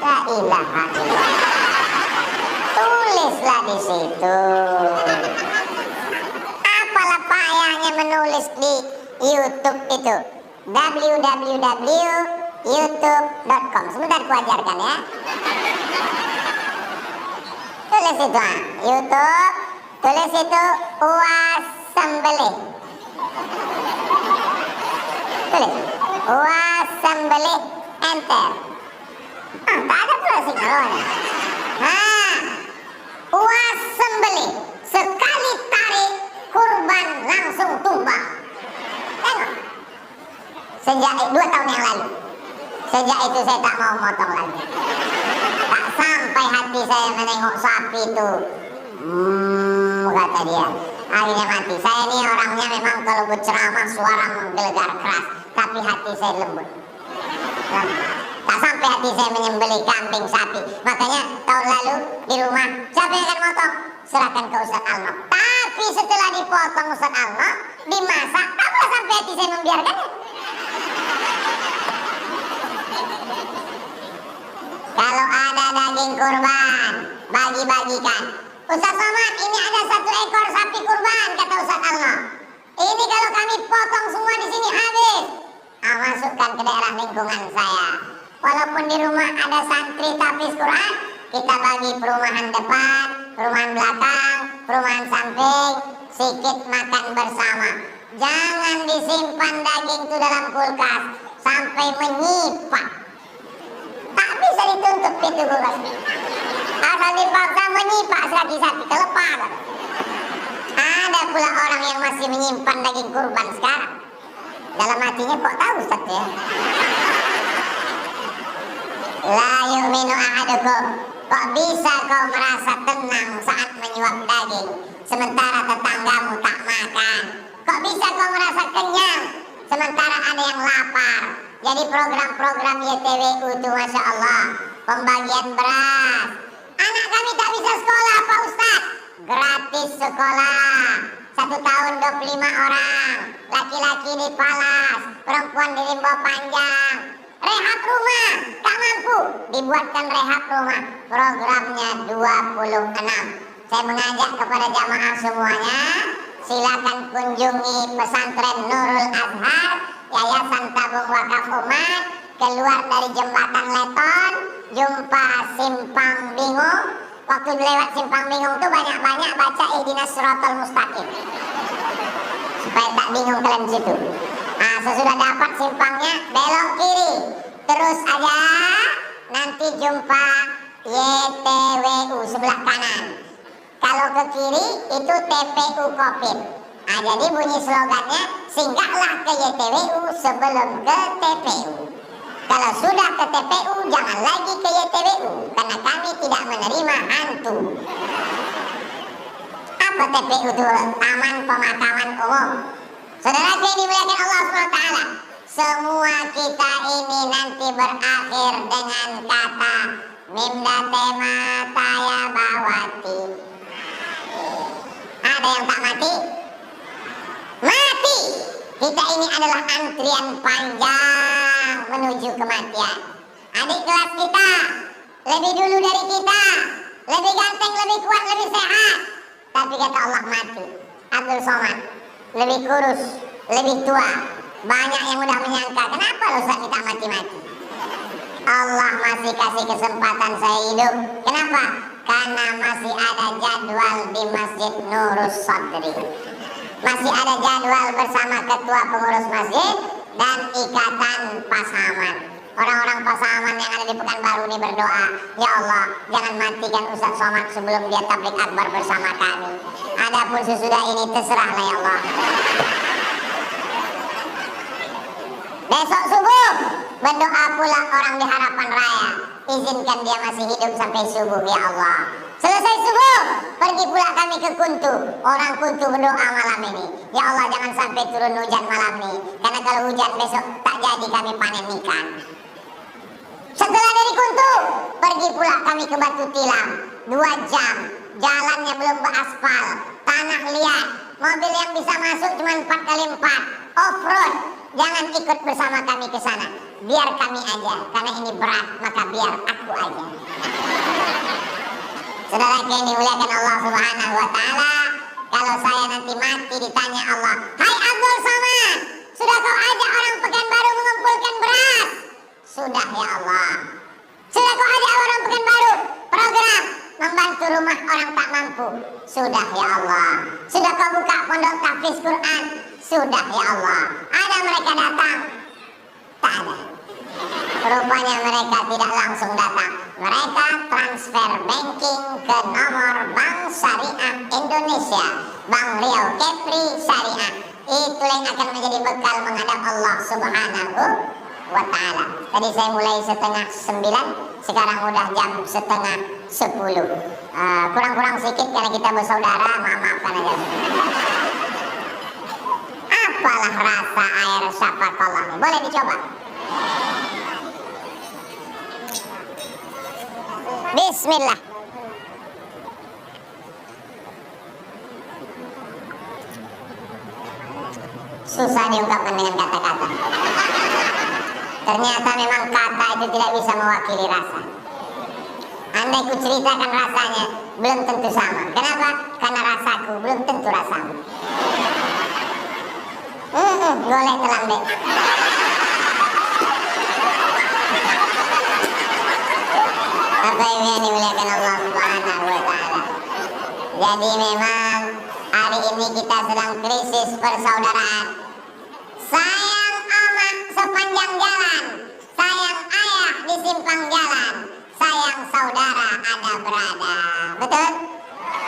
La ilaha illallah. Tulis Tulislah di situ. Apalah payahnya menulis di YouTube itu, www.youtube.com. Sebentar ku ajarkan ya. Tulis itu YouTube, tulis itu UAS sembelih. Tulis UAS sembelih, enter. Tak ada pula sinyalnya. UAS sembelih, sekali tarik kurban langsung tumbang. Tengok. Sejak 2 tahun yang lalu, sejak itu saya tak mau motong lagi. Tak sampai hati saya menengok sapi itu. Kata dia, akhirnya mati. Saya ini orangnya memang kalau berceramah suara menggelegar keras, tapi hati saya lembut. Tak sampai hati saya menyembelih kambing sapi. Makanya tahun lalu di rumah, siapa yang akan motong? Serahkan ke Ustaz Alnof. Tapi setelah dipotong Ustaz Alnof, dimasak, tak sampai hati saya membiarkannya. Kalau ada daging kurban, bagi-bagikan. Ustaz Somad, ini ada 1 ekor sapi kurban, kata Ustaz Alnof. Ini kalau kami potong semua di sini habis. Masukkan ke daerah lingkungan saya. Walaupun di rumah ada santri tahfiz Quran, kita bagi perumahan depan, perumahan belakang, perumahan samping, sikit makan bersama. Jangan disimpan daging itu dalam kulkas sampai menyipak. Tak bisa dituntut pintu kulkas. Asal dipaksa menyipak seragi sapi kelepar. Ada pula orang yang masih menyimpan daging kurban sekarang. Dalam hatinya kok tahu Ustaz ya? La yu'minu ahadukum. Kok bisa kau merasa tenang saat menyuap daging sementara tetanggamu tak makan? Kok bisa kau merasa kenyang sementara ada yang lapar? Jadi program-program YTWU itu Masya Allah, pembagian beras. Anak kami tak bisa sekolah Pak Ustaz. Gratis sekolah. 1 tahun 25 orang. Laki-laki di Palas, perempuan di Rimba Panjang. Rehab rumah, tak mampu, dibuatkan rehab rumah. Programnya 26. Saya mengajak kepada jamaah semuanya, silakan kunjungi pesantren Nurul Azhar, Yayasan Tabung Wakaf Umat, keluar dari jembatan Leton, jumpa Simpang Bingung. Waktu lewat Simpang Bingung itu banyak-banyak baca Ihdinas Siratal Mustaqim, supaya tak bingung kalian situ. Sesudah dapat simpangnya, belok kiri, terus aja nanti jumpa YTWU sebelah kanan. Kalau ke kiri itu TPU Covid. Jadi bunyi slogannya, singgahlah ke YTWU sebelum ke TPU. Kalau sudah ke TPU jangan lagi ke YTWU, karena kami tidak menerima hantu. Apa TPU itu? Taman Pemakaman Umum. Saudara saya dimuliakan Allah SWT, semua kita ini nanti berakhir dengan kata Mimdate mataya bawati. Ada yang tak mati? Mati! Kita ini adalah antrian panjang menuju kematian. Adik kelas kita lebih dulu dari kita, lebih ganteng, lebih kuat, lebih sehat. Tapi kata Allah mati. Abdul Somad lebih kurus, lebih tua. Banyak yang udah menyangka, kenapa Ustaz kita mati-mati? Allah masih kasih kesempatan saya hidup. Kenapa? Karena masih ada jadwal di Masjid Nurus Sadri. Masih ada jadwal bersama ketua pengurus masjid dan ikatan Pasaman. Orang-orang Pasaman yang ada di Pekanbaru ini berdoa, ya Allah, jangan matikan Ustaz Somad sebelum dia tablik akbar bersama kami. Adapun sesudah ini terserahlah ya Allah. Besok subuh berdoa pula orang di Harapan Raya, izinkan dia masih hidup sampai subuh ya Allah. Selesai subuh pergi pula kami ke Kuntu. Orang Kuntu berdoa malam ini, ya Allah jangan sampai turun hujan malam ini, karena kalau hujan besok tak jadi kami panen ikan. Setelah dari Kuntu pergi pula kami ke Batu Tilam, 2 jam. Jalannya belum beraspal, tanah liat, mobil yang bisa masuk cuma 4x4, off-road. Jangan ikut bersama kami ke sana, biar kami aja, karena ini berat, maka biar aku aja. Saudara yang dimuliakan Allah Subhanahu wa taala, kalau saya nanti mati ditanya Allah, "Hai Abdul Somad, sudah kau ajak orang Pekanbaru mengumpulkan beras?" "Sudah ya Allah." "Sudah kau ajak orang Pekanbaru program membantu rumah orang tak mampu?" "Sudah ya Allah." "Sudah kau buka pondok tahfiz Quran?" "Sudah ya Allah." "Ada mereka datang?" Tak ada. Rupanya mereka tidak langsung datang. Mereka transfer banking ke nomor Bank Syariah Indonesia, Bank Riau Kepri Syariah. Itulah yang akan menjadi bekal menghadap Allah Subhanahu wa ta'ala. Tadi saya mulai 8:30, sekarang udah jam 9:30. Kurang-kurang sedikit karena kita bersaudara, maafkan aja. Apalah rasa air syafaqallah ini? Boleh dicoba? Bismillah. Susah diungkapkan dengan kata-kata. Ternyata memang kata itu tidak bisa mewakili rasa. Andai ku ceritakan rasanya, belum tentu sama. Kenapa? Karena rasaku belum tentu rasamu. Golek terlambat. Apa yang dimuliakan Allah Subhanahu wa ta'ala. Jadi memang hari ini kita sedang krisis persaudaraan. Sayang amat sepanjang jalan, sayang ayah di simpang jalan, sayang saudara ada berada. Betul?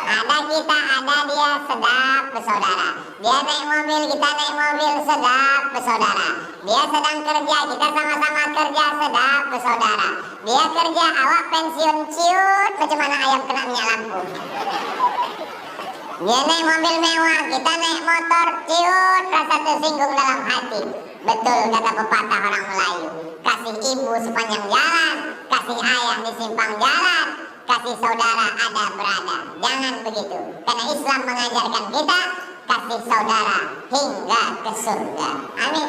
Ada kita, ada dia, sedap bersaudara. Dia naik mobil, kita naik mobil, sedap bersaudara. Dia sedang kerja, kita sama-sama kerja, sedap bersaudara. Dia kerja, awak pensiun, ciut, macam mana ayam kena minyak lampu. Dia naik mobil mewah, kita naik motor, ciut, rasa tersinggung dalam hati. Betul kata pepatah orang Melayu, kasih ibu sepanjang jalan, kasih ayah di simpang jalan, kasih saudara ada berada. Jangan begitu, karena Islam mengajarkan kita kasih saudara hingga ke surga. Amin.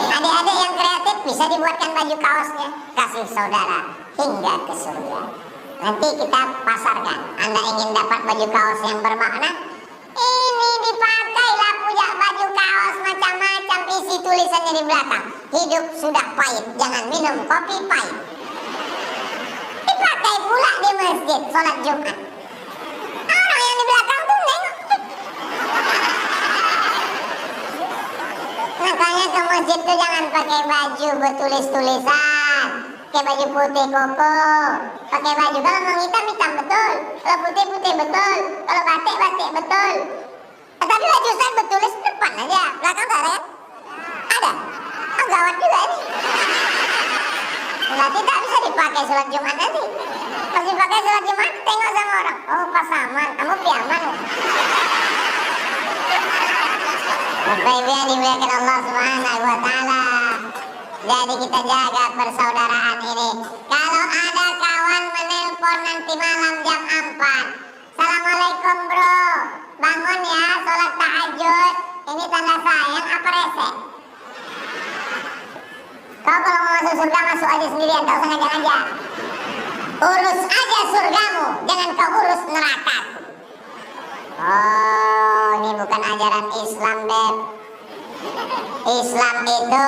Adik-adik yang kreatif bisa dibuatkan baju kaosnya, kasih saudara hingga ke surga. Nanti kita pasarkan. Anda ingin dapat baju kaos yang bermakna? Ini dipakailah punya baju kaos macam-macam, isi tulisannya di belakang. Hidup sudah pahit, jangan minum kopi pahit. Dipakai pula di masjid sholat Jumat. Orang yang di belakang tuh nengok. Makanya ke masjid tuh jangan pakai baju bertulis-tulisan, pakai baju putih koko, pakai baju kalau mau hitam betul, kalau putih betul, kalau batik betul. Tapi baju Ustaz bertulis depan aja, belakang tak ada kan? Ada? Oh gawat juga ini. Berarti tak bisa dipakai sholat Jumat nanti. Pas dipakai sholat Jumat, tengok sama orang, oh pasaman, kamu piaman. Bapak Ibu yang dimuliakan Allah Subhanahu wa ta'ala. Jadi kita jaga persaudaraan ini. Kalau ada kawan menelpon nanti malam jam 4, "Assalamualaikum bro, bangun ya, sholat tahajud." Ini tanda sayang apa rese? Kau kalau mau masuk surga masuk aja sendirian, gak usah ngajak-ngajak. Urus aja surgamu, jangan kau urus nerakaku. Oh, ini bukan ajaran Islam, Beb. Islam itu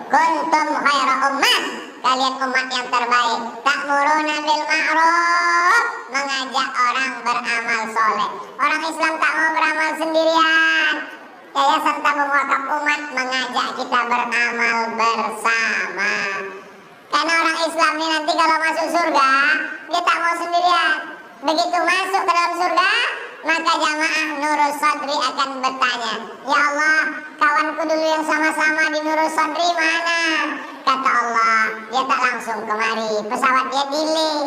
kuntum khaira ummah, kalian umat yang terbaik, ta'muruna bil ma'ruf, mengajak orang beramal soleh. Orang Islam tak mau beramal sendirian. Yayasan Tabung Wakaf Umat mengajak kita beramal bersama. Karena orang Islam ini nanti kalau masuk surga, dia tak mau sendirian. Begitu masuk ke dalam surga, maka jamaah Nurul Sadri akan bertanya, "Ya Allah, kawanku dulu yang sama-sama di Nurul Sadri mana?" Kata Allah, "Dia tak langsung kemari, pesawat dia delay."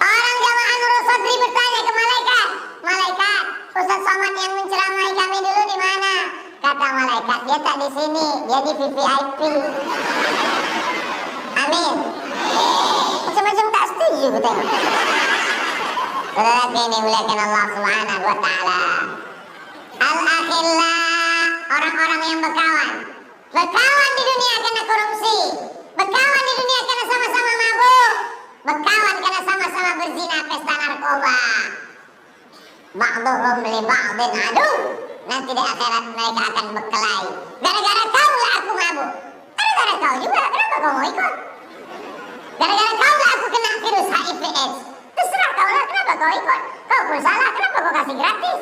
Orang jamaah Nurul Sadri bertanya ke malaikat, "Malaikat, Ustaz Somad yang menceramai kami dulu di mana?" Kata malaikat, "Dia tak di sini, dia di VVIP." Amin. Macam-macam tak setuju betul. Saudara ini muliakan Allah Subhanahu wa ta'ala. Al-akhillah, orang-orang yang berkawan. Berkawan di dunia karena korupsi, berkawan di dunia karena sama-sama mabuk, berkawan karena narkoba. Ba'duhum li ba'din adu. Nanti di akhirat mereka akan berkelahi. Gara-gara kau lah aku mabuk. Gara-gara kau juga, kenapa kau mau ikut? Gara-gara kau lah aku kena virus HIV/AIDS. Terserah kau lah, kenapa kau ikut? Kau pun salah, kenapa kau kasih gratis?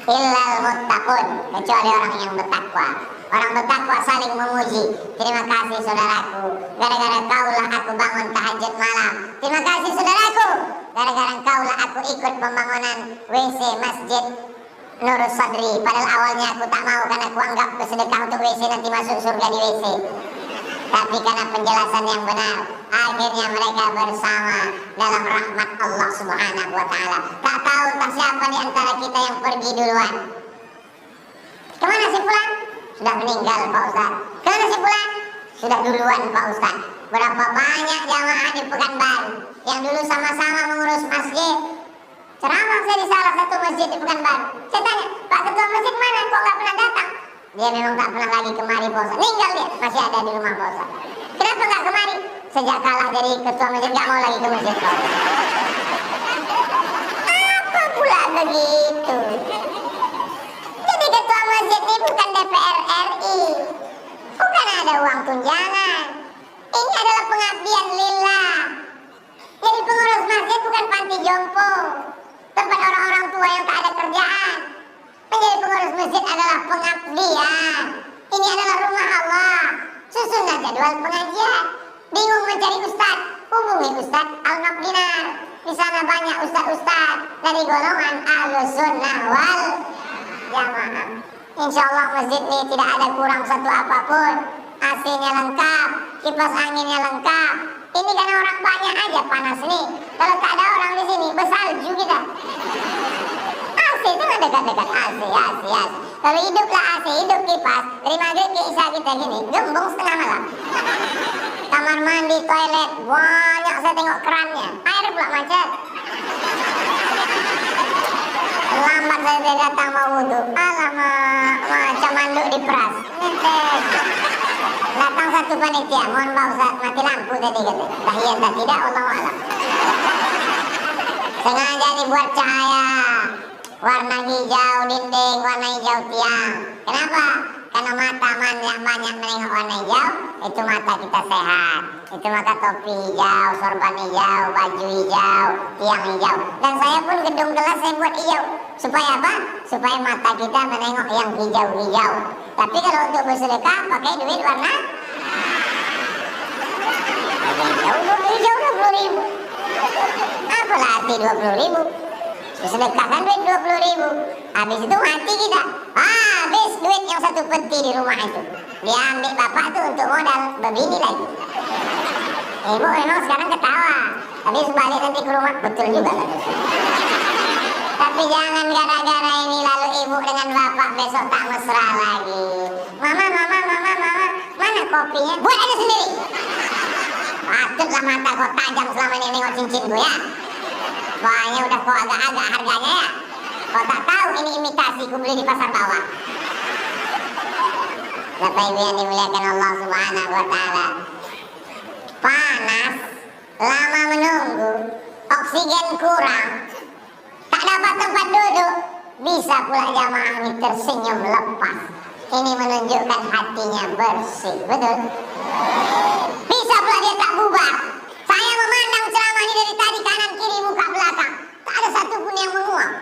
Illal muttaqun, kecuali orang yang bertakwa. Orang bertakwa saling memuji. Terima kasih saudaraku, gara-gara kaulah aku bangun tahajud malam. Terima kasih saudaraku, gara-gara kaulah aku ikut pembangunan WC Masjid Nurus Sadri. Padahal awalnya aku tak mau karena aku anggap bersedekah untuk WC nanti masuk surga di WC. Tapi karena penjelasan yang benar, akhirnya mereka bersama dalam rahmat Allah Subhanahu wa Ta'ala. Tak tahu tak siapa di antara kita yang pergi duluan. Kemana si fulan? Sudah meninggal Pak Ustaz. Kemana si fulan? Sudah duluan Pak Ustaz. Berapa banyak jamaah di Pekanbaru yang dulu sama-sama mengurus masjid. Ceramah saya di salah satu masjid di Pekanbaru. Saya tanya, Pak Ketua Masjid mana? Kok gak pernah datang? Dia memang tak pernah lagi kemari Pak Ustaz. Meninggal dia, masih ada di rumah Pak Ustaz. Kenapa gak kemari? Sejak kalah dari ketua masjid gak mau lagi ke masjid Pak Ustaz. Apa pula begitu? Jadi ketua masjid ini bukan DPR RI. Bukan ada uang tunjangan. Ini adalah pengabdian lillah. Jadi pengurus masjid bukan panti jompo, tempat orang-orang tua yang tak ada kerjaan. Menjadi pengurus masjid adalah pengabdian. Ini adalah rumah Allah. Susunlah jadwal pengajian. Bingung mencari ustaz? Hubungi Ustaz Al-Maqdinar. Di sana banyak ustaz-ustaz dari golongan Ahlussunnah wal Jamaah. Insya Allah masjid ini tidak ada kurang satu apapun. AC-nya lengkap, kipas anginnya lengkap. Ini karena orang banyak aja panas nih. Kalau tak ada orang di sini, bersalju kita. AC itu nggak dekat-dekat AC. Kalau hiduplah AC, hidup kipas. Dari maghrib ke isya kita gini, gembung setengah malam. Kamar mandi, toilet, banyak saya tengok kerannya. Air pula macet. Lambat saya datang mau wudhu. Alamak, macam manduk di peras. Datang satu panitia, mohon Pak Ustaz, mati lampu tadi kata. Tahiyat tak tidak, Allah alam. Sengaja dibuat cahaya warna hijau dinding, warna hijau tiang. Kenapa? Karena mata banyak menengok warna hijau, itu mata kita sehat. Itu maka topi hijau, sorban hijau, baju hijau, tiang hijau. Dan saya pun gedung kelas saya buat hijau. Supaya apa? Supaya mata kita menengok yang hijau-hijau. Tapi kalau untuk bersedekah pakai duit warna hijau 20.000. Apalah arti 20.000? Sedekahkan duit 20.000. Habis itu mati kita. Habis duit yang satu peti di rumah itu. Dia ambil bapak tuh untuk modal berbini lagi. Ibu memang sekarang ketawa. Tapi sebalik nanti ke rumah betul juga kan. Tapi jangan gara-gara ini lalu ibu dengan bapak besok tak mesra lagi. Mama, mana kopinya? Buat aja sendiri. Patutlah mata kau tajam selama ini nengok cincin gue ya. Soalnya udah kok agak-agak harganya ya. Kau tak tahu ini imitasi ku beli di pasar bawah. Bapak Ibu yang dimuliakan Allah Subhanahu wa Ta'ala. Panas, lama menunggu, oksigen kurang, tak dapat tempat duduk, bisa pula jamaah ini tersenyum lepas. Ini menunjukkan hatinya bersih, betul? Bisa pula dia tak bubar. Saya memandang ceramah ini dari tadi kanan kiri muka belakang, tak ada satupun yang menguap.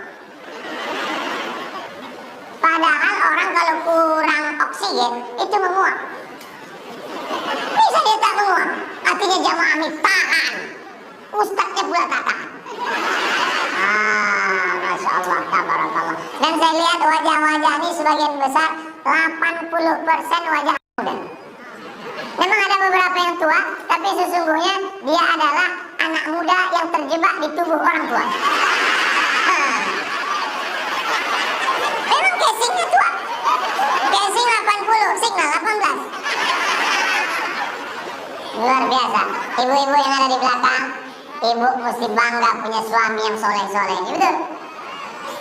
Padahal orang kalau kurang oksigen itu menguap. Bisa dia tak menguap. Artinya jamaah ini tahan. Ustadznya pula tak tahan. Masya Allah, tabarakallah. Dan saya lihat wajah-wajah ini sebagian besar 80% wajah muda. Memang ada beberapa yang tua, tapi sesungguhnya dia adalah anak muda yang terjebak di tubuh orang tua. Memang casingnya tua. Casing 80, signal 18. Luar biasa. Ibu-ibu yang ada di belakang, ibu mesti bangga punya suami yang soleh-soleh. Ini betul.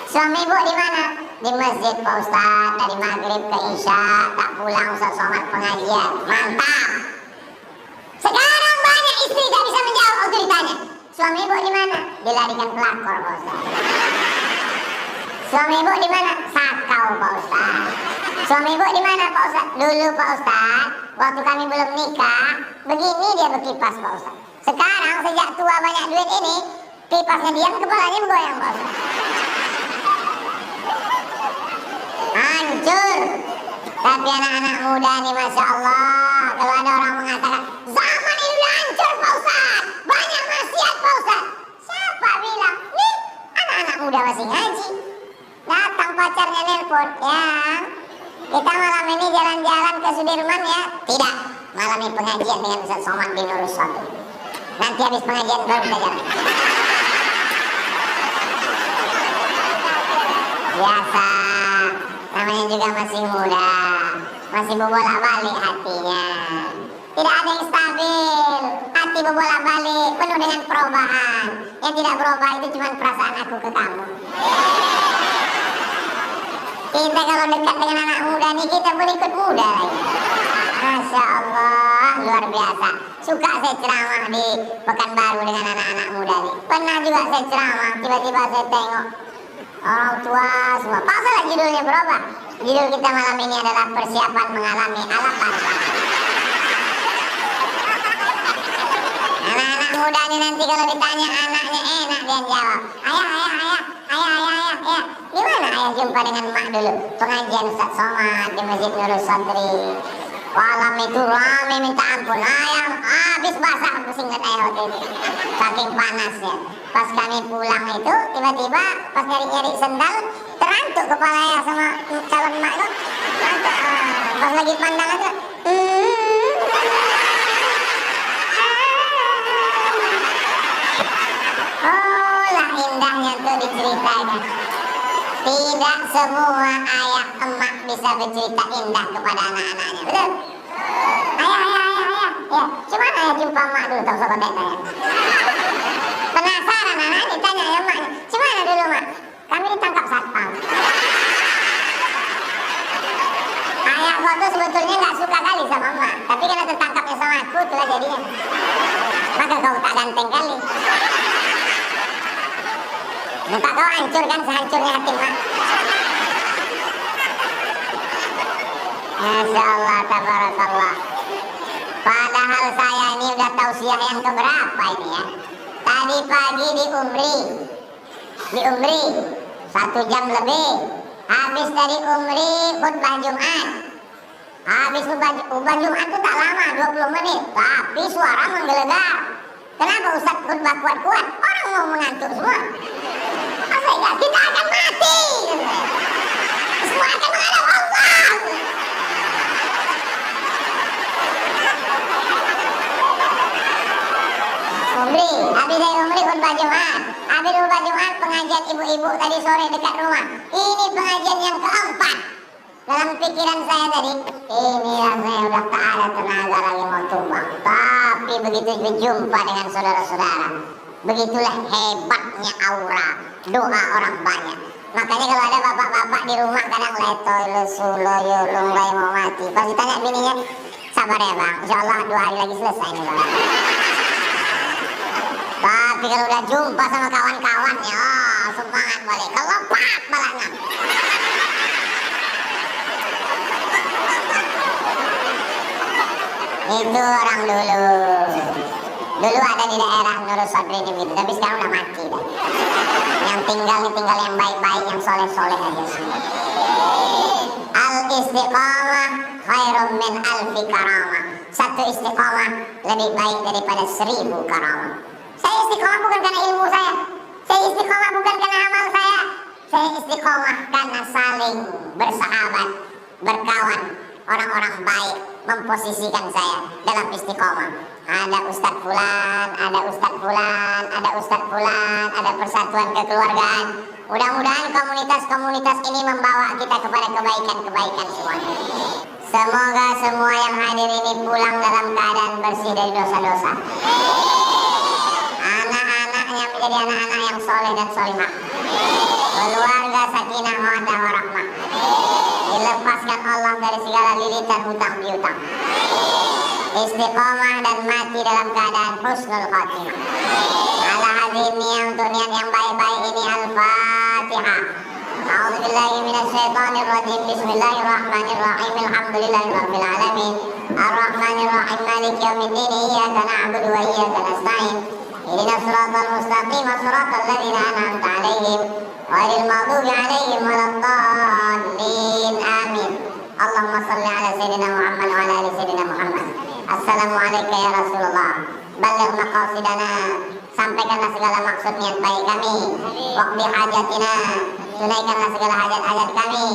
Suami ibu di mana? Di masjid Pak Ustaz, dari maghrib ke isya, tak pulang usah sholat pengajian. Mantap. Sekarang banyak istri tak bisa menjawab waktu ditanya. Suami ibu di mana? Dilarikan pelakor, Pak Ustaz. Suami ibu di mana? Sakau, Pak Ustaz. Suami ibu di mana, Pak Ustaz? Dulu, Pak Ustaz, waktu kami belum nikah, begini dia berkipas, Pak Ustaz. Sekarang sejak tua banyak duit ini, kipasnya diam, kepalanya bergoyang, Pak Ustaz. Hancur. Tapi anak-anak muda nih, Masya Allah, kalau ada orang mengatakan zaman ini udah hancur, Pak Ustaz, banyak maksiat, Pak Ustaz. Siapa bilang? Nih, anak-anak muda masih ngaji. Datang pacarnya nelpon, ya kita malam ini jalan-jalan ke Sudirman ya. Tidak, malam ini pengajian dengan Ustaz Somad bin Nurul Sodri. Nanti habis pengajian baru kita jalan. Biasa, namanya juga masih muda, masih berbolak-balik hatinya. Tidak ada yang stabil, hati berbolak-balik, penuh dengan perubahan. Yang tidak berubah itu cuma perasaan aku ke kamu. Kita kalau dekat dengan anak muda nih, kita boleh ikut muda lagi. Masya Allah, luar biasa. Suka saya ceramah di Pekanbaru dengan anak-anak muda nih. Pernah juga saya ceramah, tiba-tiba saya tengok orang tua semua. Pak, salah judulnya berubah. Judul kita malam ini adalah persiapan mengalami alam bangsa. Anak-anak muda nih nanti kalau ditanya anaknya enak dia jawab. Ayah. Gimana ayah jumpa dengan mak dulu? Pengajian Ustaz Somad di Masjid Nurul Sodri. Malam itu rame minta ampun. Ayah habis basah aku singkat ayah waktu itu. Saking panasnya. Pas kami pulang itu, tiba-tiba pas nyari-nyari sendal, terantuk kepala ayah sama calon mak itu. Pas lagi pandang aja. Oh lah indahnya tuh diceritakan. Tidak semua ayah emak bisa bercerita indah kepada anak-anaknya, betul? Ayah. Ya, cuman ayah jumpa emak dulu, tahu sobat ayah. Penasaran anak ditanya ya emaknya, gimana dulu mak? Kami ditangkap satpam. Ayah kau tuh sebetulnya nggak suka kali sama emak, tapi karena tertangkapnya sama aku, itulah jadinya. Maka kau tak ganteng kali. Muka kau hancur kan sehancurnya hati mak. Masya Allah, tabarakallah. Padahal saya ini udah tausiah yang keberapa ini ya. Tadi pagi di Umri 1 jam lebih. Habis dari Umri khutbah Jumat. Habis khutbah Jumat itu tak lama, 20 menit. Tapi suara menggelegar. Kenapa Ustaz khutbah kuat-kuat? Orang mau mengantuk semua. Kita akan mati. Semua akan menghadap Allah. Habis dari Umri khutbah Jumat. Habis khutbah Jumat pengajian ibu-ibu tadi sore dekat rumah. Ini pengajian yang keempat. Dalam pikiran saya tadi, ini rasanya udah tak ada tenaga lagi mau tumbang. Tapi begitu berjumpa dengan saudara-saudara, begitulah hebatnya aura doa orang banyak. Makanya kalau ada bapak-bapak di rumah kadang letoy, lesulo, yulung, bayi mau mati. Pas ditanya bininya, sabar ya bang, insya Allah 2 hari lagi selesai nih bang. Tapi kalau udah jumpa sama kawan-kawannya, oh semangat balik, kelepak balanya. Itu orang dulu. Dulu ada di daerah Nurul Sodri ini, tapi sekarang udah mati dah. Yang tinggal yang baik-baik, yang soleh-soleh aja semua. Al-istiqamah khairun min alfi karamah. Satu istiqamah lebih baik daripada 1000 karamah. Saya istiqamah bukan karena ilmu saya. Saya istiqamah bukan karena amal saya. Saya istiqamah karena saling bersahabat, berkawan, orang-orang baik memposisikan saya dalam istiqamah. Ada Ustadz Fulan, ada Ustadz Fulan, ada Ustadz Fulan, ada persatuan kekeluargaan. Mudah-mudahan komunitas-komunitas ini membawa kita kepada kebaikan-kebaikan semuanya. Semoga semua yang hadir ini pulang dalam keadaan bersih dari dosa-dosa. Anak-anaknya menjadi anak-anak yang soleh dan solihah. Keluarga sakinah mawaddah warahmah. Dilepaskan Allah dari segala lilitan hutang piutang. istiqomah dan mati dalam keadaan husnul khatimah. Ala hadhihi niyyah, untuk niat yang baik-baik ini. Al-Fatihah. A'udzubillahi minasyaitonir rajim. Bismillahirrahmanirrahim. Alhamdulillahirabbil alamin. Arrahmanirrahim. Maliki yaumiddin. Iyyaka na'budu wa iyyaka nasta'in. Ihdinas siratal mustaqim. Shiratal ladzina an'amta 'alaihim ghairil maghdubi 'alaihim waladdallin. Amin. Allahumma shalli ala sayyidina Muhammad wa ala ali sayyidina Muhammad. Assalamualaikum ya Rasulullah. Baligh maqasidana, sampaikanlah segala maksud niat baik kami. Waqdi hajatina, tunaikanlah segala hajat-hajat kami.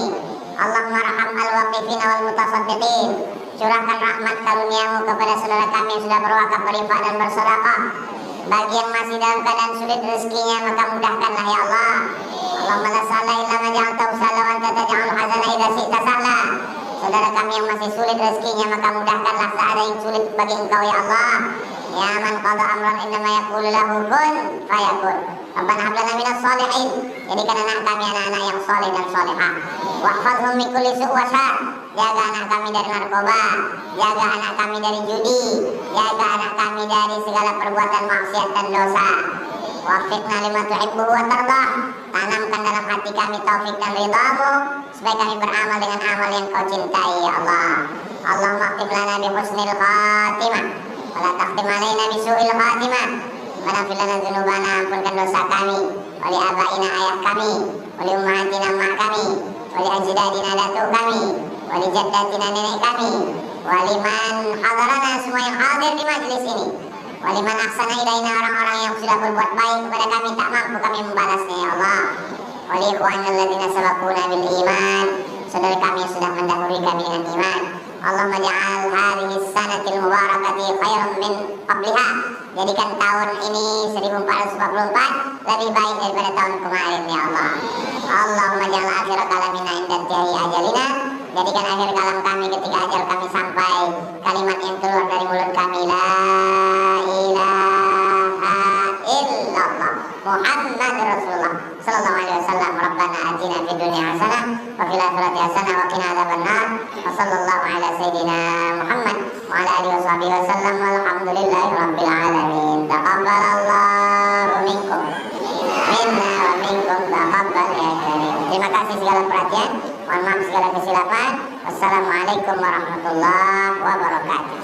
Allahumma arham al-waqifina wal mutasaddiqin, curahkan rahmat karuniamu kepada saudara kami yang sudah berwakaf, berinfak dan bersedekah. Bagi yang masih dalam keadaan sulit rezekinya, maka mudahkanlah ya Allah. Allahumma la sahla illa ma ja'altahu sahla wa anta taj'alul hazana idza syi'ta sahla. Saudara kami yang masih sulit rezekinya, maka mudahkanlah saat yang sulit bagi Engkau ya Allah. Ya man qada amran innama yaqulu lahu kun fayakun. Rabbana hab lana minas shalihin, jadikan anak kami anak-anak yang saleh dan salehah. Wahfazhum min kulli su' wa syarr, jaga anak kami dari narkoba, jaga anak kami dari judi, jaga anak kami dari segala perbuatan maksiat dan dosa. Wafiqna lima tuhibbu wa tardah, tanamkan dalam hati kami taufik dan ridhamu, supaya kami beramal dengan amal yang Kau cintai ya Allah. Allahumma akhtim lana bi husnil khatimah, wala takhtim alaina bi su'il khatimah. Maghfir lana dzunubana, ampunkan dosa kami, wali abaina ayah kami, wali ummahatina emak kami, wali ajdadina datuk kami, wali jaddatina nenek kami, wali man hadarana, semua yang hadir di majelis ini, wali man ahsana ilaina, orang-orang yang sudah berbuat baik kepada kami tak mampu kami membalasnya ya Allah. Wali ikhwanil ladzina sabaquna bil iman, saudara kami yang sudah mendahului kami dengan iman. Allahumma ja'al hadhihi sanatil mubarakati khairan min qabliha, jadikan tahun ini 1444 lebih baik daripada tahun kemarin ya Allah. Allahumma ja'al akhir kalamina inda intihi ajalina, jadikan akhir kalam kami ketika ajal kami sampai, kalimat yang keluar dari mulut kami la ilaha illallah Muhammad Rasulullah sallallahu alaihi wasallam. Rabbana atina fid dunya hasanah wa fil akhirati hasanah wa qina adzabannar. Wa sallallahu ala sayyidina Muhammad wa ala alihi washabihi wasallam, walhamdulillahi rabbil alamin. Taqabbalallahu minkum minna wa minkum taqabbal ya karim. Terima kasih segala perhatian, mohon maaf segala kesilapan. Wassalamualaikum warahmatullahi wabarakatuh.